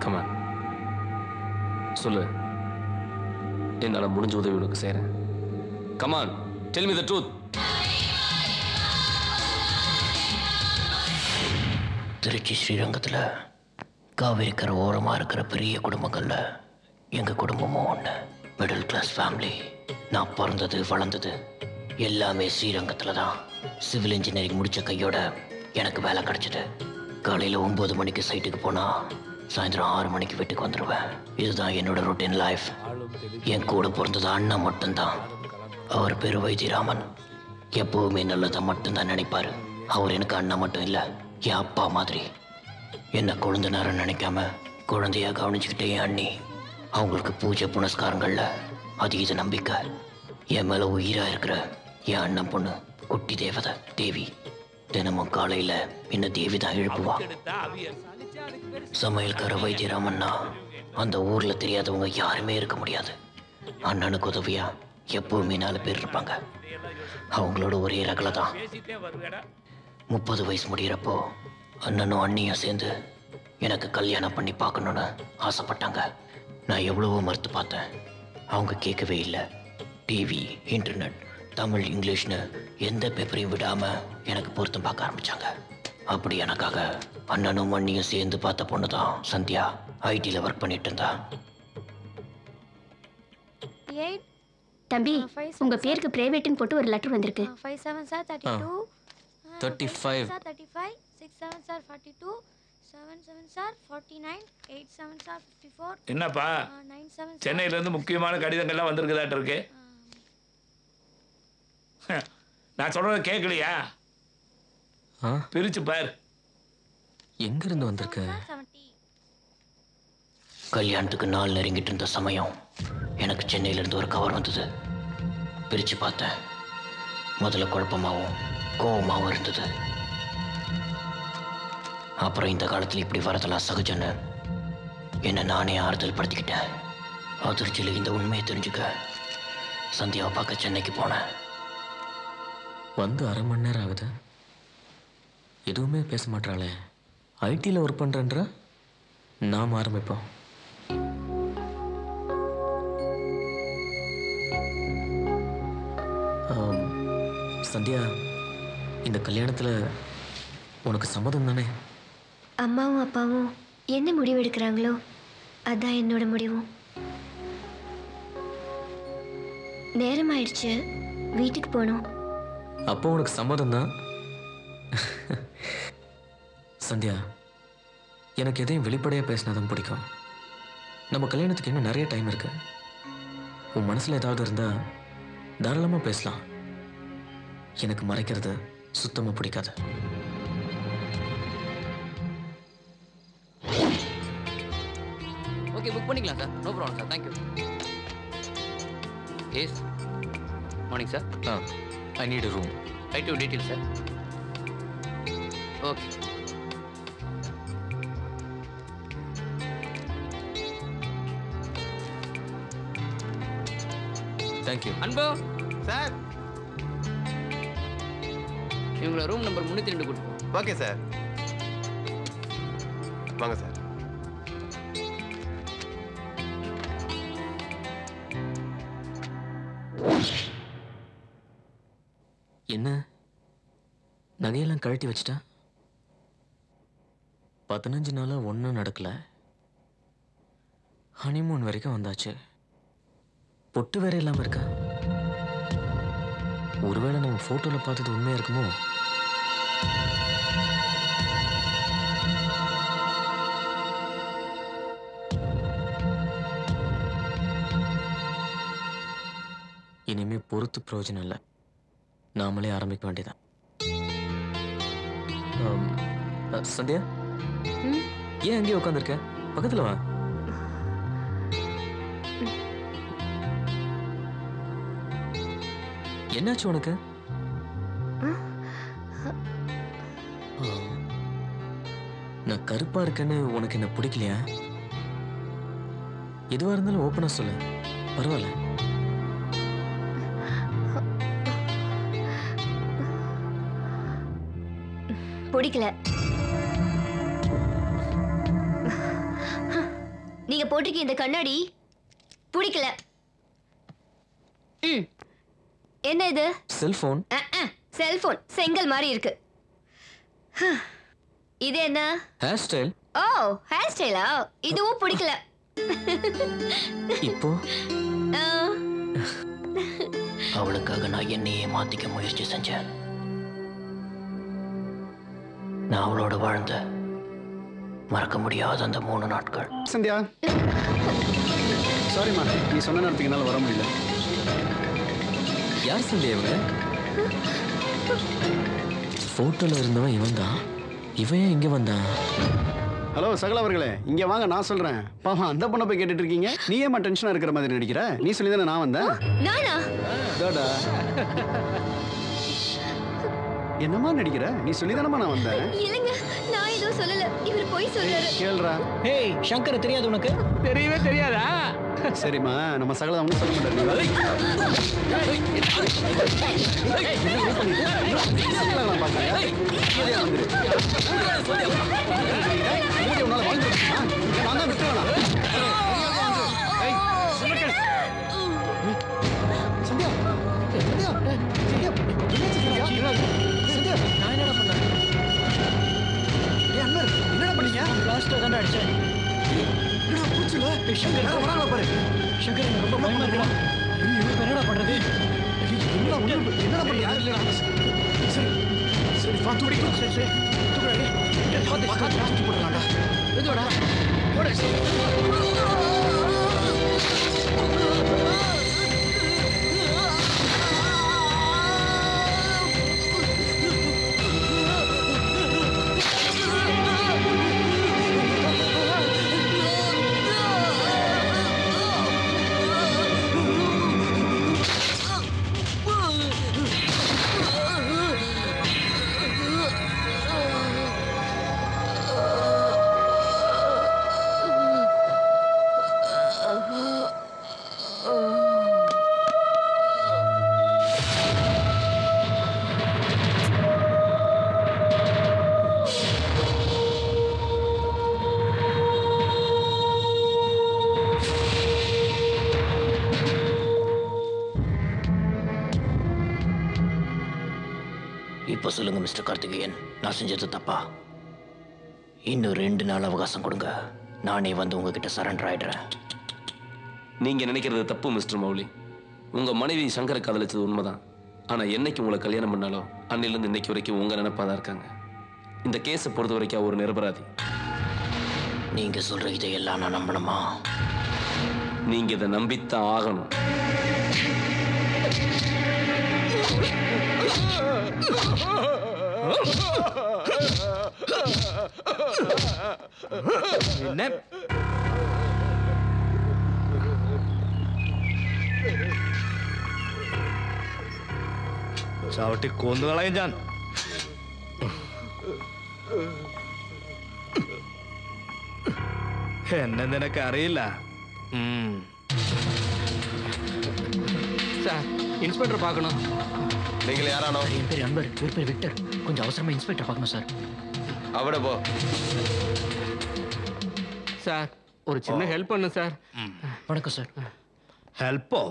கமான், சொல்லு. என்னால முடிஞ்ச உதவி உனக்கு செய்றேன். Come on, tell me the truth. Trichy ஸ்ரீரங்கத்தில் காவேரிக்கரை ஓரமாக இருக்கிற பெரிய குடும்பங்களில் எங்கள் குடும்பமும் ஒன்று. Middle class family. நான் பிறந்தது வளர்ந்தது எல்லாமே ஸ்ரீரங்கத்தில் தான். சிவில் இன்ஜினியரிங் முடித்த கையோட எனக்கு வேலை கிடச்சிது. காலையில் 9 மணிக்கு சைட்டுக்கு போனால் சாயந்தரம் 6 மணிக்கு வீட்டுக்கு வந்துடுவேன். இதுதான் என்னோட ரொட்டீன் லைஃப். என் கூட பிறந்தது அண்ணன் மட்டும்தான். அவர் பேர் வைத்தியராமன். எப்போவுமே நல்லதை மட்டும்தான் நினைப்பார். அவர் எனக்கு அண்ணன் மட்டும் இல்லை, என் அப்பா மாதிரி. என்னை குழந்தை நேரம் நினைக்காம குழந்தையா கவனிச்சுக்கிட்டே என் அண்ணி. அவங்களுக்கு பூஜை புனஸ்காரங்களில் அதீத நம்பிக்கை. என் மேலே உயிராக இருக்கிற என் அண்ணன் பொண்ணு குட்டி தேவதை தேவி. தினமும் காலையில் என்ன தேவி தான் எழுப்புவா. சமையல்கார வைத்தியராமன்னா அந்த ஊரில் தெரியாதவங்க யாருமே இருக்க முடியாது. அண்ணனுக்கு உதவியா எப்பவுமே 4 பேர் இருப்பாங்க. அவங்களோட ஒரே ரகலை தான். 30 வயசு முடிகிறப்போ அண்ணனும் அண்ணியும் சேர்ந்து எனக்கு கல்யாணம் பண்ணி பார்க்கணுன்னு ஆசைப்பட்டாங்க. நான் எவ்வளவோ மறுத்து பார்த்தேன். அவங்க கேட்கவே இல்லை. டிவி, இன்டர்நெட், தமிழ், இங்கிலீஷ்னு எந்த பேப்பரையும் விடாமல் எனக்கு பொருத்தம் பார்க்க ஆரம்பித்தாங்க. அப்படி எனக்காக அண்ணனும் அண்ணியும் சேர்ந்து பார்த்த பொண்ணு தான் சந்தியா. ஐடியில் ஒர்க் பண்ணிட்டு இருந்தா. தம்பி, உங்க பேருக்கு பிரைவேட்னு போட்டு ஒரு லெட்டர் வந்திருக்கு. 5 7 sir 32 35 sir 35 6 7 sir 42 7 7 sir 49 8 7 sir 54 என்னப்பா 9 7 சென்னையில இருந்து முக்கியமான கடிதங்கள்லாம் வந்திருக்குதாட்ட இருக்கு. நான் சொல்றது கேட்கலையா? பிரிச்சு பார். எங்க இருந்து வந்திருக்க? கல்யாணத்துக்கு நாள் நெருங்கிட்டு இருந்த சமயம் எனக்கு சென்னையிலேருந்து ஒரு கவர் வந்தது. பிரித்து பார்த்தேன். முதல்ல குழப்பமாகவும் கோபமாகவும் இருந்தது. அப்புறம் இந்த காலத்தில் இப்படி வரதெல்லாம் சகஜன்னு என்னை நானே ஆறுதல் படுத்திக்கிட்டேன். அதிர்ச்சியில் இந்த உண்மையை தெரிஞ்சுக்க சந்தியாவை பார்க்க சென்னைக்கு போனேன். வந்து அரை மணி நேரம் ஆகுது, எதுவுமே பேச மாட்டாளே. ஐடியில் ஒர்க் பண்ணுறேன்ற நாம் ஆரம்பிப்போம். சந்தியா, இந்த கல்யாணத்தில் உனக்கு சம்மதம் தானே? அம்மாவும் அப்பாவும் என்ன முடிவு எடுக்கிறாங்களோ அதான் என்னோட முடிவும். நேரம் ஆயிடுச்சு, வீட்டுக்கு போகணும். அப்போ உனக்கு சம்மதம் தான். சந்தியா, எனக்கு எதையும் வெளிப்படையாக பேசினாதான் பிடிக்கும். நம்ம கல்யாணத்துக்கு இன்னும் நிறைய டைம் இருக்கு. உன் மனசில் ஏதாவது இருந்தால் தாராளமாக பேசலாம். எனக்கு மறைக்கிறது சுத்தமாக பிடிக்காது. ஓகே, புக் பண்ணிக்கலாம் sir. No problem sir. Thank you. Yes morning sir. I need a room. Right to detail sir. Okay. Thank you. Anbu sir, இவங்கள ரூம் நம்பர் 302 கொடுப்போம். ஓகே சார், வாங்க சார். என்ன நகையெல்லாம் கழட்டி வச்சிட்டா? 15 நாளாக ஒன்றும் நடக்கல. ஹனிமூன் வரைக்கும் வந்தாச்சு. பொட்டு வேற இல்லாமல் இருக்கா? ஒருவேளை நம்ம ஃபோட்டோவில் பார்த்தது உண்மையாக இருக்குமோ? இனிமே பொறுத்து பிரயோஜனம் இல்லை. நாமளே ஆரம்பிக்க வேண்டியதான். சந்தியா, ஏன் அங்கேயே உட்காந்துருக்க? பக்கத்தில் வா. என்னாச்சு உனக்கு? நான் கருப்பா இருக்கேன்னு உனக்கு என்ன பிடிக்கலையா? எதுவா இருந்தாலும் ஓப்பனா சொல்லு, பரவாயில்ல. பிடிக்கல. நீங்க போட்டிருக்க இந்த கண்ணாடி பிடிக்கல. என்ன இது? செல்போன். செல்போன் செங்கல் மாதிரி இருக்கு. இது என்ன? Hair style. ஓ, ஹேர் ஸ்டைலா? இதுவும் பிடிக்கல. இப்போ அவளுக்காக நான் என்னையே மாத்திக்க முயற்சி செஞ்சேன். நான் அவளோட வாழ்ந்த மறக்க முடியாத அந்த 3 நாட்கள். சந்தியா, சாரிம்மா, நீ சொன்ன நேரத்துக்கு என்னால் வர முடியல. யார் சந்தியா இவங்க? போட்டோல இருந்தவன் இவன் தான். இவன் ஏன் இங்க வந்தான்? ஹலோ சகல அவர்களே, இங்க வாங்க, நான் சொல்றேன். பாவம் அந்த பொண்ணை போய் கேட்டுட்டு இருக்கீங்க. நீ ஏமா டென்ஷனா இருக்கிற மாதிரி நடிக்கிற? நீ சொல்லி தானே நான் வந்தேன். நானா? டோடா, என்னமா நடிக்கிற? நீ சொல்லி தானமா நான் வந்தேன். இல்லங்க, நான் எதுவும் சொல்லல. இவர் போய் சொல்றாரு. கேளுடா. ஏய் சங்கர், தெரியாது உனக்கு? தெரியவே தெரியாதா? சரிம்மா, நம்ம சகல அவங்க சொல்ல மாட்டாரு. நான் என்னடா பண்ணேன்? என்னடா பண்ணீங்க? லாஸ்ட்ல தான்டா அடிச்சேன். என்னடா பூச்சுல? சங்கர் வராங்க பாரு. சங்கர் எனக்கு ரொம்ப பயமா இருக்குடா. இப்போ என்னடா பண்றது? என்னடா பண்ணீங்க? சரி பார்த்து ஓடிக்கலாம். சரி தூக்கி போடலாம்டா. எதுவாடா? போடு. இப்போ சொல்லுங்க மிஸ்டர் கார்த்திகேயன், நான் செஞ்சது தப்பா? இன்னும் 2 நாள் அவகாசம் கொடுங்க, நானே வந்து உங்ககிட்ட சரண்டர் ஆயிடுறேன். நீங்க நினைக்கிறது தப்பு மிஸ்டர் மௌலி. உங்க மனைவி சங்கரை காதலிச்சது உண்மைதான். ஆனா என்னைக்கு உங்களை கல்யாணம் பண்ணாலோ அன்னிலிருந்து இன்னைக்கு வரைக்கும் உங்க நினைப்பாதான் இருக்காங்க. இந்த கேஸை பொறுத்த வரைக்கும் ஒரு நிரபராதி. நீங்க சொல்ற இதையெல்லாம் நான் நம்பணுமா? நீங்க இதை நம்பித்தான் ஆகணும். என்ன ചവിട്ടി കൊന്നുകളയും ഞാൻ. എന്നെ നിനക്ക് അറിയില്ല. சார் இன்ஸ்பெக்டர் பார்க்கணும். நீங்கள் யாரானோ? என் பேர் அன்பர், இவர் பேர் விக்டர். கொஞ்சம் அவசரமா இன்ஸ்பெக்டர் பார்க்கணும் சார். அவட போ. சார் ஒரு சின்ன ஹெல்ப் பண்ணு சார். வணக்கம் சார். ഹെൽപ്പോ?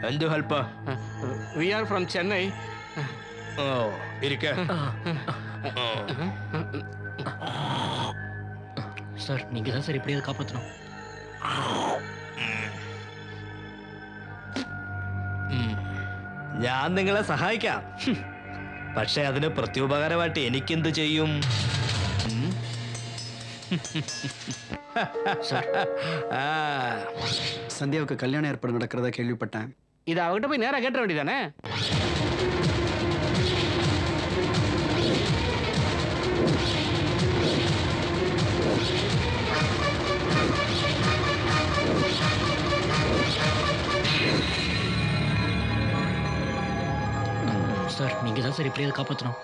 എന്ത് help? We are from Chennai. ഓ ഇരിക്ക. சார் நீங்க தான் சார் எப்படியாவது காப்பாற்றணும். ഞാൻ നിങ്ങളെ സഹായിക്കാം. പക്ഷെ അതിന് പ്രത്യുപകാരമായിട്ട് എനിക്കെന്ത് ചെയ്യും? சந்தியாவுக்கு கல்யாணம் ஏற்பாடு நடக்கிறதா கேள்விப்பட்டேன். இது அவகிட்ட போய் நேரா கேட்ட வேண்டியதானே? சார் நீங்க தான் சார் எப்படியாவது காப்பாற்றணும்.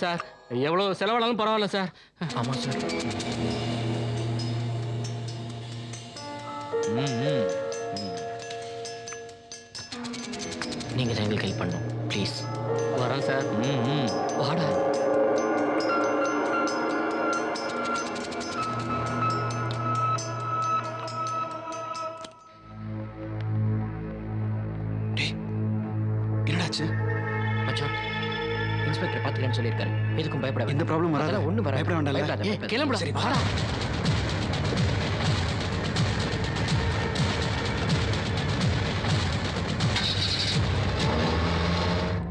சார் எவ்வளோ செலவானாலும் பரவாயில்ல சார். ஆமாம் சார். நீங்க தான் எங்களுக்கு ஹெல்ப் பண்ணணும் ப்ளீஸ். வரேன் சார். வாடா. என்னடாச்சு? மச்சான் இன்ஸ்பெக்டர் பார்த்துக்கன்னு சொல்லியிருக்காரு. எதுக்கும் பயப்பட எந்த ப்ராப்ளம் வராது. ஒன்றும் பயப்பட வேண்டாம்ல. பயப்படாத. கிளம்புடா. சரி வாடா.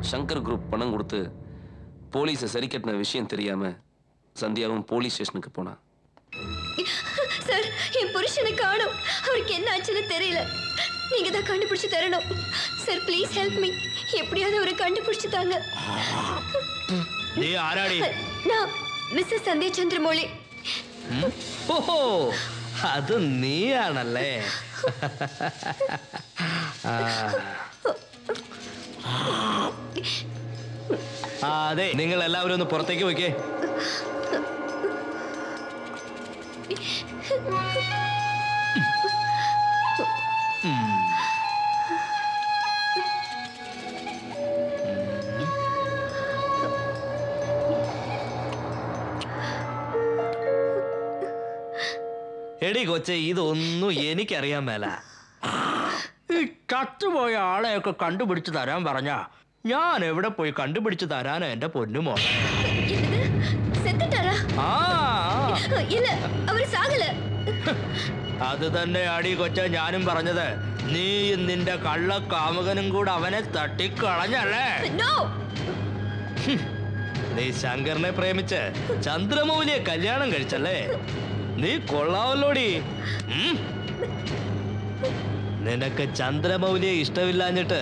சங்கர் குரூப் பணம் கொடுத்து போலீஸை சரி கட்டின விஷயம் தெரியாம சந்தியாவும் போலீஸ் ஸ்டேஷனுக்கு போனா. சார் என் புருஷனை காணோம். அவருக்கு என்ன ஆச்சுன்னு தெரியல. நீங்க தான் கண்டுபிடிச்சு தரணும் சார். Please help me. எப்படியாவது அவரை கண்டுபிடிச்சு தாங்க. നീ ആരാടി? நான் மிஸ்ஸஸ் சந்தியா சந்திரமௌலி. ഓഹോ അത് നീയാണല്ലേ. അതെ നിങ്ങൾ എല്ലാവരും ഒന്ന് പുറത്തേക്ക് പോയിക്കേ. എടി കൊച്ചെ ഇതൊന്നും എനിക്കറിയാൻ മേല. ചത്തുപോയ ആളെയൊക്കെ കണ്ടുപിടിച്ചു തരാൻ പറഞ്ഞ ഞാൻ എവിടെ പോയി കണ്ടുപിടിച്ചു തരാൻ എന്റെ പൊന്നുമോളെ. അത് തന്നെ അടി കൊച്ച ഞാനും പറഞ്ഞത്. നീയും നിന്റെ കള്ള കാമുകനും കൂടെ അവനെ തട്ടിക്കളഞ്ഞല്ലേ. നീ ശങ്കറിനെ പ്രേമിച്ച് ചന്ദ്രമൗലിയെ കല്യാണം കഴിച്ചല്ലേ. നീ കൊള്ളാവല്ലോടി. നിനക്ക് ചന്ദ്രമൗലിയെ ഇഷ്ടമില്ലാഞ്ഞിട്ട്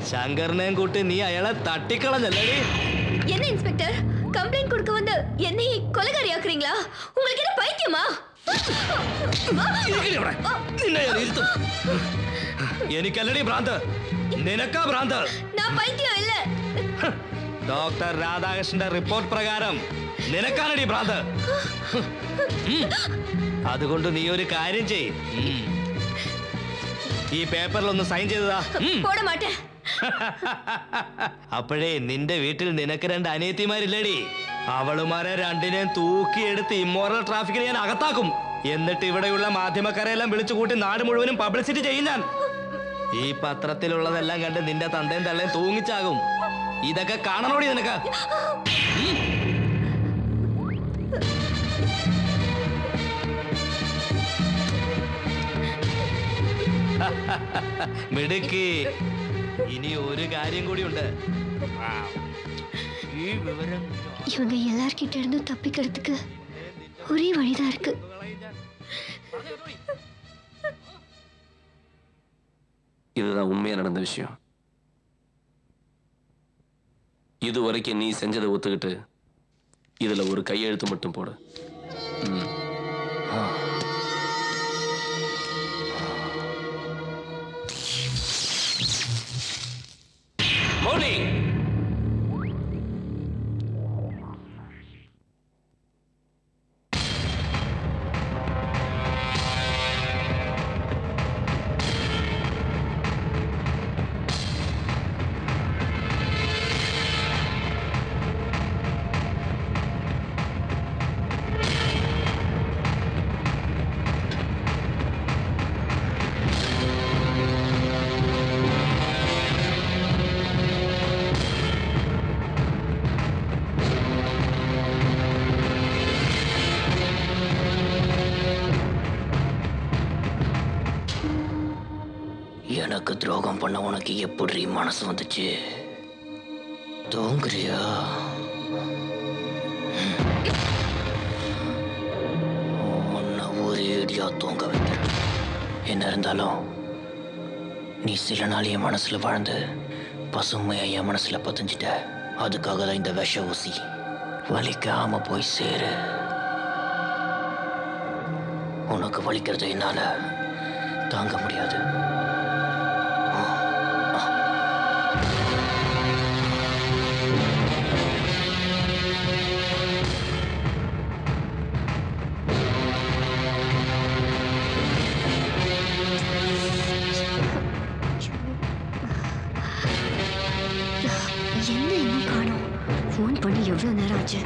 ശങ്കറിനെയും കൂട്ടി നീ അയാളെ തട്ടിക്കളഞ്ഞല്ലേ. என்ன இன்ஸ்பெக்டர் கம்ப்ளைண்ட் கொடுக்க வந்து என்னை கொலைகாரியாக்குறீங்களா? உங்களுக்கு என்ன பைத்தியமா? എനിക്കല്ലടി ഭ്രാന്ത്, നിനക്കാ ഭ്രാന്ത്. நான் பைத்தியம் இல்ல. ഡോക്ടർ രാധാകൃഷ്ണന്റെ റിപ്പോർട്ട് പ്രകാരം നിനക്കാണടി ഭ്രാന്ത്. അതുകൊണ്ട് നീ ഒരു കാര്യം ചെയ്, ഈ പേപ്പറിൽ ഒന്ന് സൈൻ ചെയ്തതാ. போட மாட்டேன். അപ്പോഴേ നിന്റെ വീട്ടിൽ നിനക്ക് 2 അനിയത്തിമാരില്ലടി. അവളുമാരെ രണ്ടിനെയും തൂക്കിയെടുത്ത് ഇമ്മോറൽ ട്രാഫിക്കിന് ഞാൻ അകത്താക്കും. എന്നിട്ട് ഇവിടെയുള്ള മാധ്യമക്കാരെല്ലാം വിളിച്ചു കൂട്ടി നാട് മുഴുവനും പബ്ലിസിറ്റി ചെയ്യും ഞാൻ. ഈ പത്രത്തിലുള്ളതെല്ലാം കണ്ട് നിന്റെ തന്തയും തള്ളയും തൂങ്ങിച്ചാകും. ഇതൊക്കെ കാണണോടി നിനക്ക്. മിടുക്കി. ഇനി ഒരു കാര്യം കൂടിയുണ്ട്. ഈ വിവരം இவங்க எல்லார்கிட்ட இருந்து தப்பிக்கிறதுக்கு ஒரே வழிதான் இருக்கு. இதுதான் உண்மையா நடந்த விஷயம். இது வரைக்கும் நீ செஞ்சதை ஒத்துக்கிட்டு இதுல ஒரு கையெழுத்து மட்டும் போடு. மௌனி, எனக்கு துரோகம் பண்ண உனக்கு எப்படி மனசு வந்துச்சு? தூங்குறியா? உன்னை ஒரேடியா தூங்க வைக்கிறேன். என்ன இருந்தாலும் நீ சில நாள் என் மனசுல வாழ்ந்து பசுமையா என் மனசுல பதிஞ்சிட்ட. அதுக்காக தான் இந்த விஷ ஊசி. வலிக்காம போய் சேரு. உனக்கு வலிக்கிறது என்னால தாங்க முடியாது. என்ன இன்னும் காணோம்? ஃபோன் பண்ணி எவ்வளவு நேரம் ஆச்சு?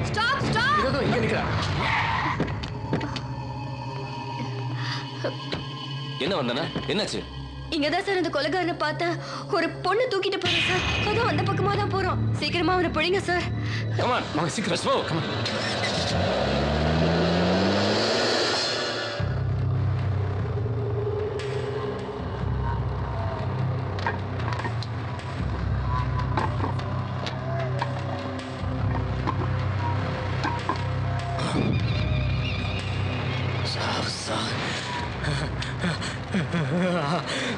Stop stop. இதோ இங்க நிக்கிறா. என்ன வந்தனா? என்னாச்சு? இங்கதான் சார் அந்த கொலைகாரனை பார்த்தேன். ஒரு பொண்ணு தூக்கிட்டு போறேன் சார். அதுவும் அந்த பக்கமா தான் போறோம். சீக்கிரமா அவனை பிடிங்க சார். Come on, வாங்க சீக்கிரம் போ. Come on.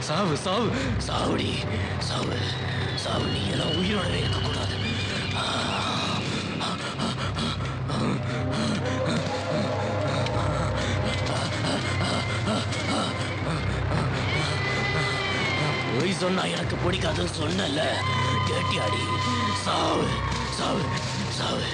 சாவு சாவு சாவுடி சாவு சாவு. நீ எல்லாம் உயிரோடவே இருக்கக்கூடாது. பொய் சொன்னா எனக்கு பிடிக்காதுன்னு சொன்னல, கேட்டியாடி? சாவு சாவு சாவு.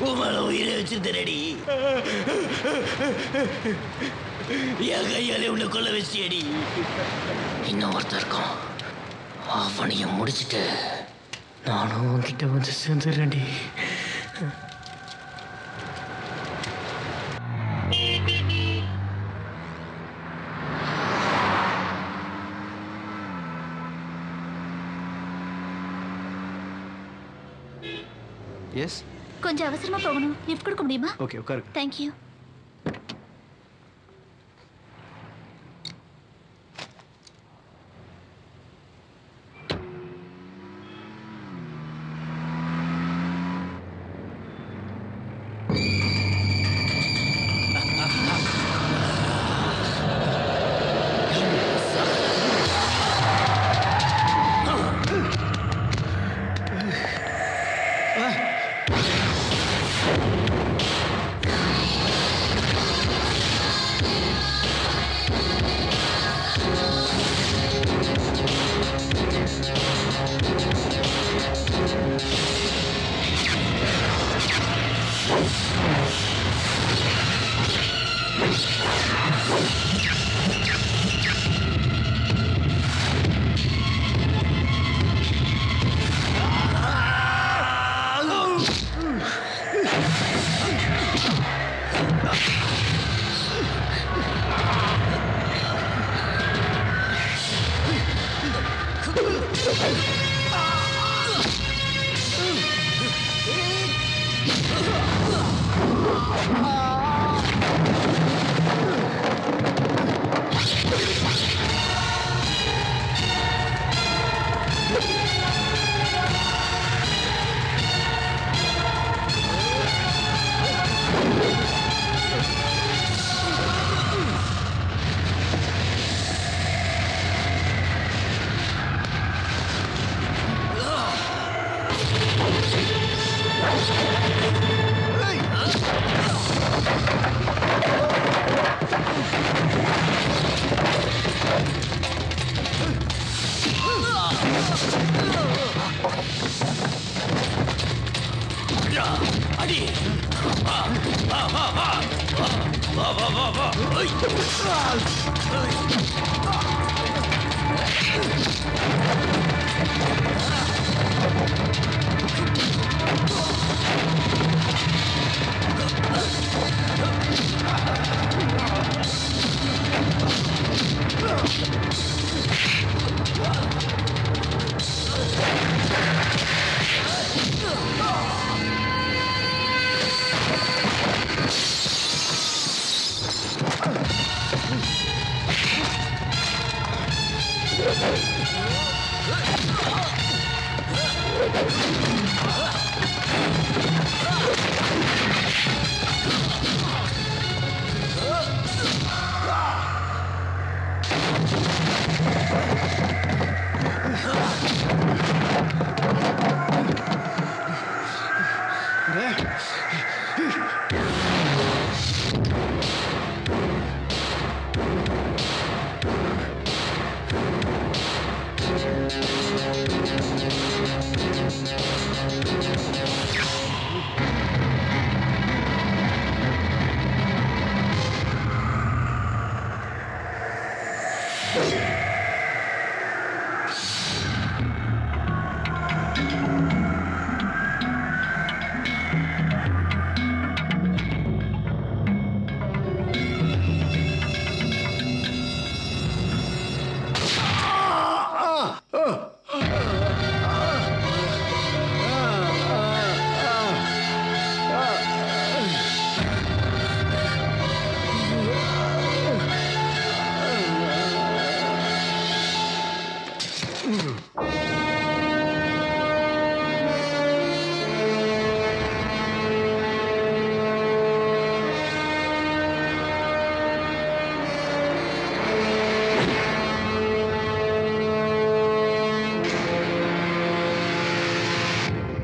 உமால உயிரை வச்சிருந்தடி. என் கையாலே உன்னை கொல்ல வச்சியடி. இன்னும் ஒருத்தர் இருக்கான், அவனையும் முடிச்சுட்டு நானும் உன்கிட்ட வந்து சேர்ந்துடுறேன்டி. எஸ், கொஞ்சம் அவசரமா போகணும். லிஃப்ட் கொடுக்க முடியுமா? ஓகே உட்காருங்க. தேங்க்யூ.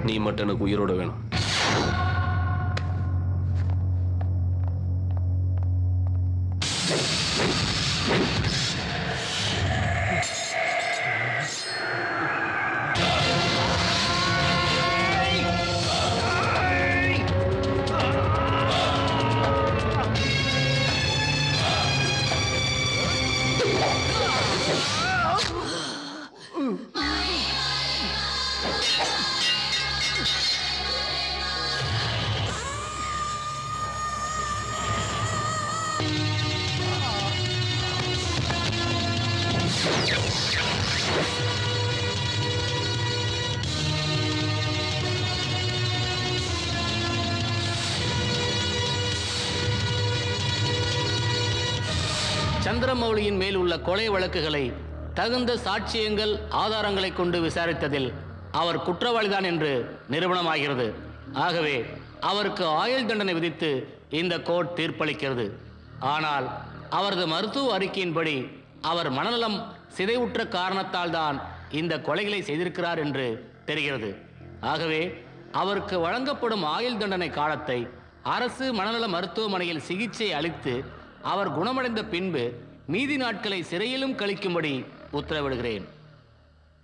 நீ மட்டும் எனக்கு உயிரோட வேணும். சந்திரமௌலியின் மேல் உள்ள கொலை வழக்குகளை தகுந்த சாட்சியங்கள் ஆதாரங்களை கொண்டு விசாரித்ததில் அவர் குற்றவாளிதான் என்று நிரூபணமாகிறது. ஆகவே அவருக்கு ஆயுள் தண்டனை விதித்து இந்த கோர்ட் தீர்ப்பளிக்கிறது. ஆனால் அவரது மருத்துவ அறிக்கையின்படி அவர் மனநலம் சிதைவுற்ற காரணத்தால் தான் இந்த கொலைகளை செய்திருக்கிறார் என்று தெரிகிறது. ஆகவே அவருக்கு வழங்கப்படும் ஆயுள் தண்டனை காலத்தை அரசு மனநல மருத்துவமனையில் சிகிச்சை அளித்து அவர் குணமடைந்த பின்பு மீதி நாட்களை சிறையிலும் கழிக்கும்படி உத்தரவிடுகிறேன்.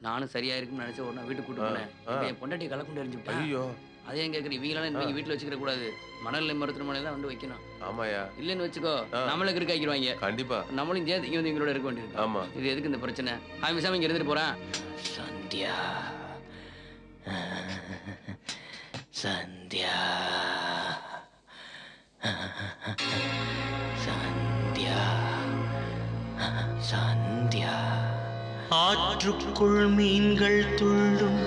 நானும் சரியா இருக்குன்னு நினைச்ச உடனே வீட்டுக்கு கூட்டு போனேன். இப்ப என் பொண்டாட்டி கலக்குண்டு எரிஞ்சுட்டேன். ஐயோ, அதே கேட்குறேன். இவங்களாம் நீங்க வீட்டுல வச்சுக்கிற கூடாது, மணல் மருத்துவமனை தான் வந்து வைக்கணும். ஆமாயா, இல்லைன்னு வச்சுக்கோ நம்மளுக்கு இருக்க ஆக்கிடுவாங்க. கண்டிப்பா நம்மளும் சேர்த்து இங்க வந்து எங்களோட இருக்க வேண்டியிருக்கு. ஆமா, இது எதுக்கு இந்த பிரச்சனை? அவன் விசாமி இங்க இருந்துட்டு போறான். சந்தியா சந்தியா சந்தியா சந்தியா. ஆற்றுக்குள் மீன்கள் துள்ளும்,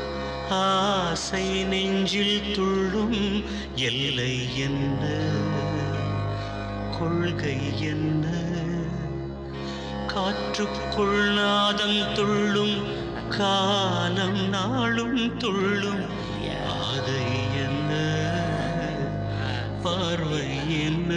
ஆசை நெஞ்சில் துள்ளும். எல்லை என்ன, கொள்கை என்ன? காற்றுக்குள் நாதம் துள்ளும், காலம் நாளும் துள்ளும். பாதை என்ன, பார்வை என்ன?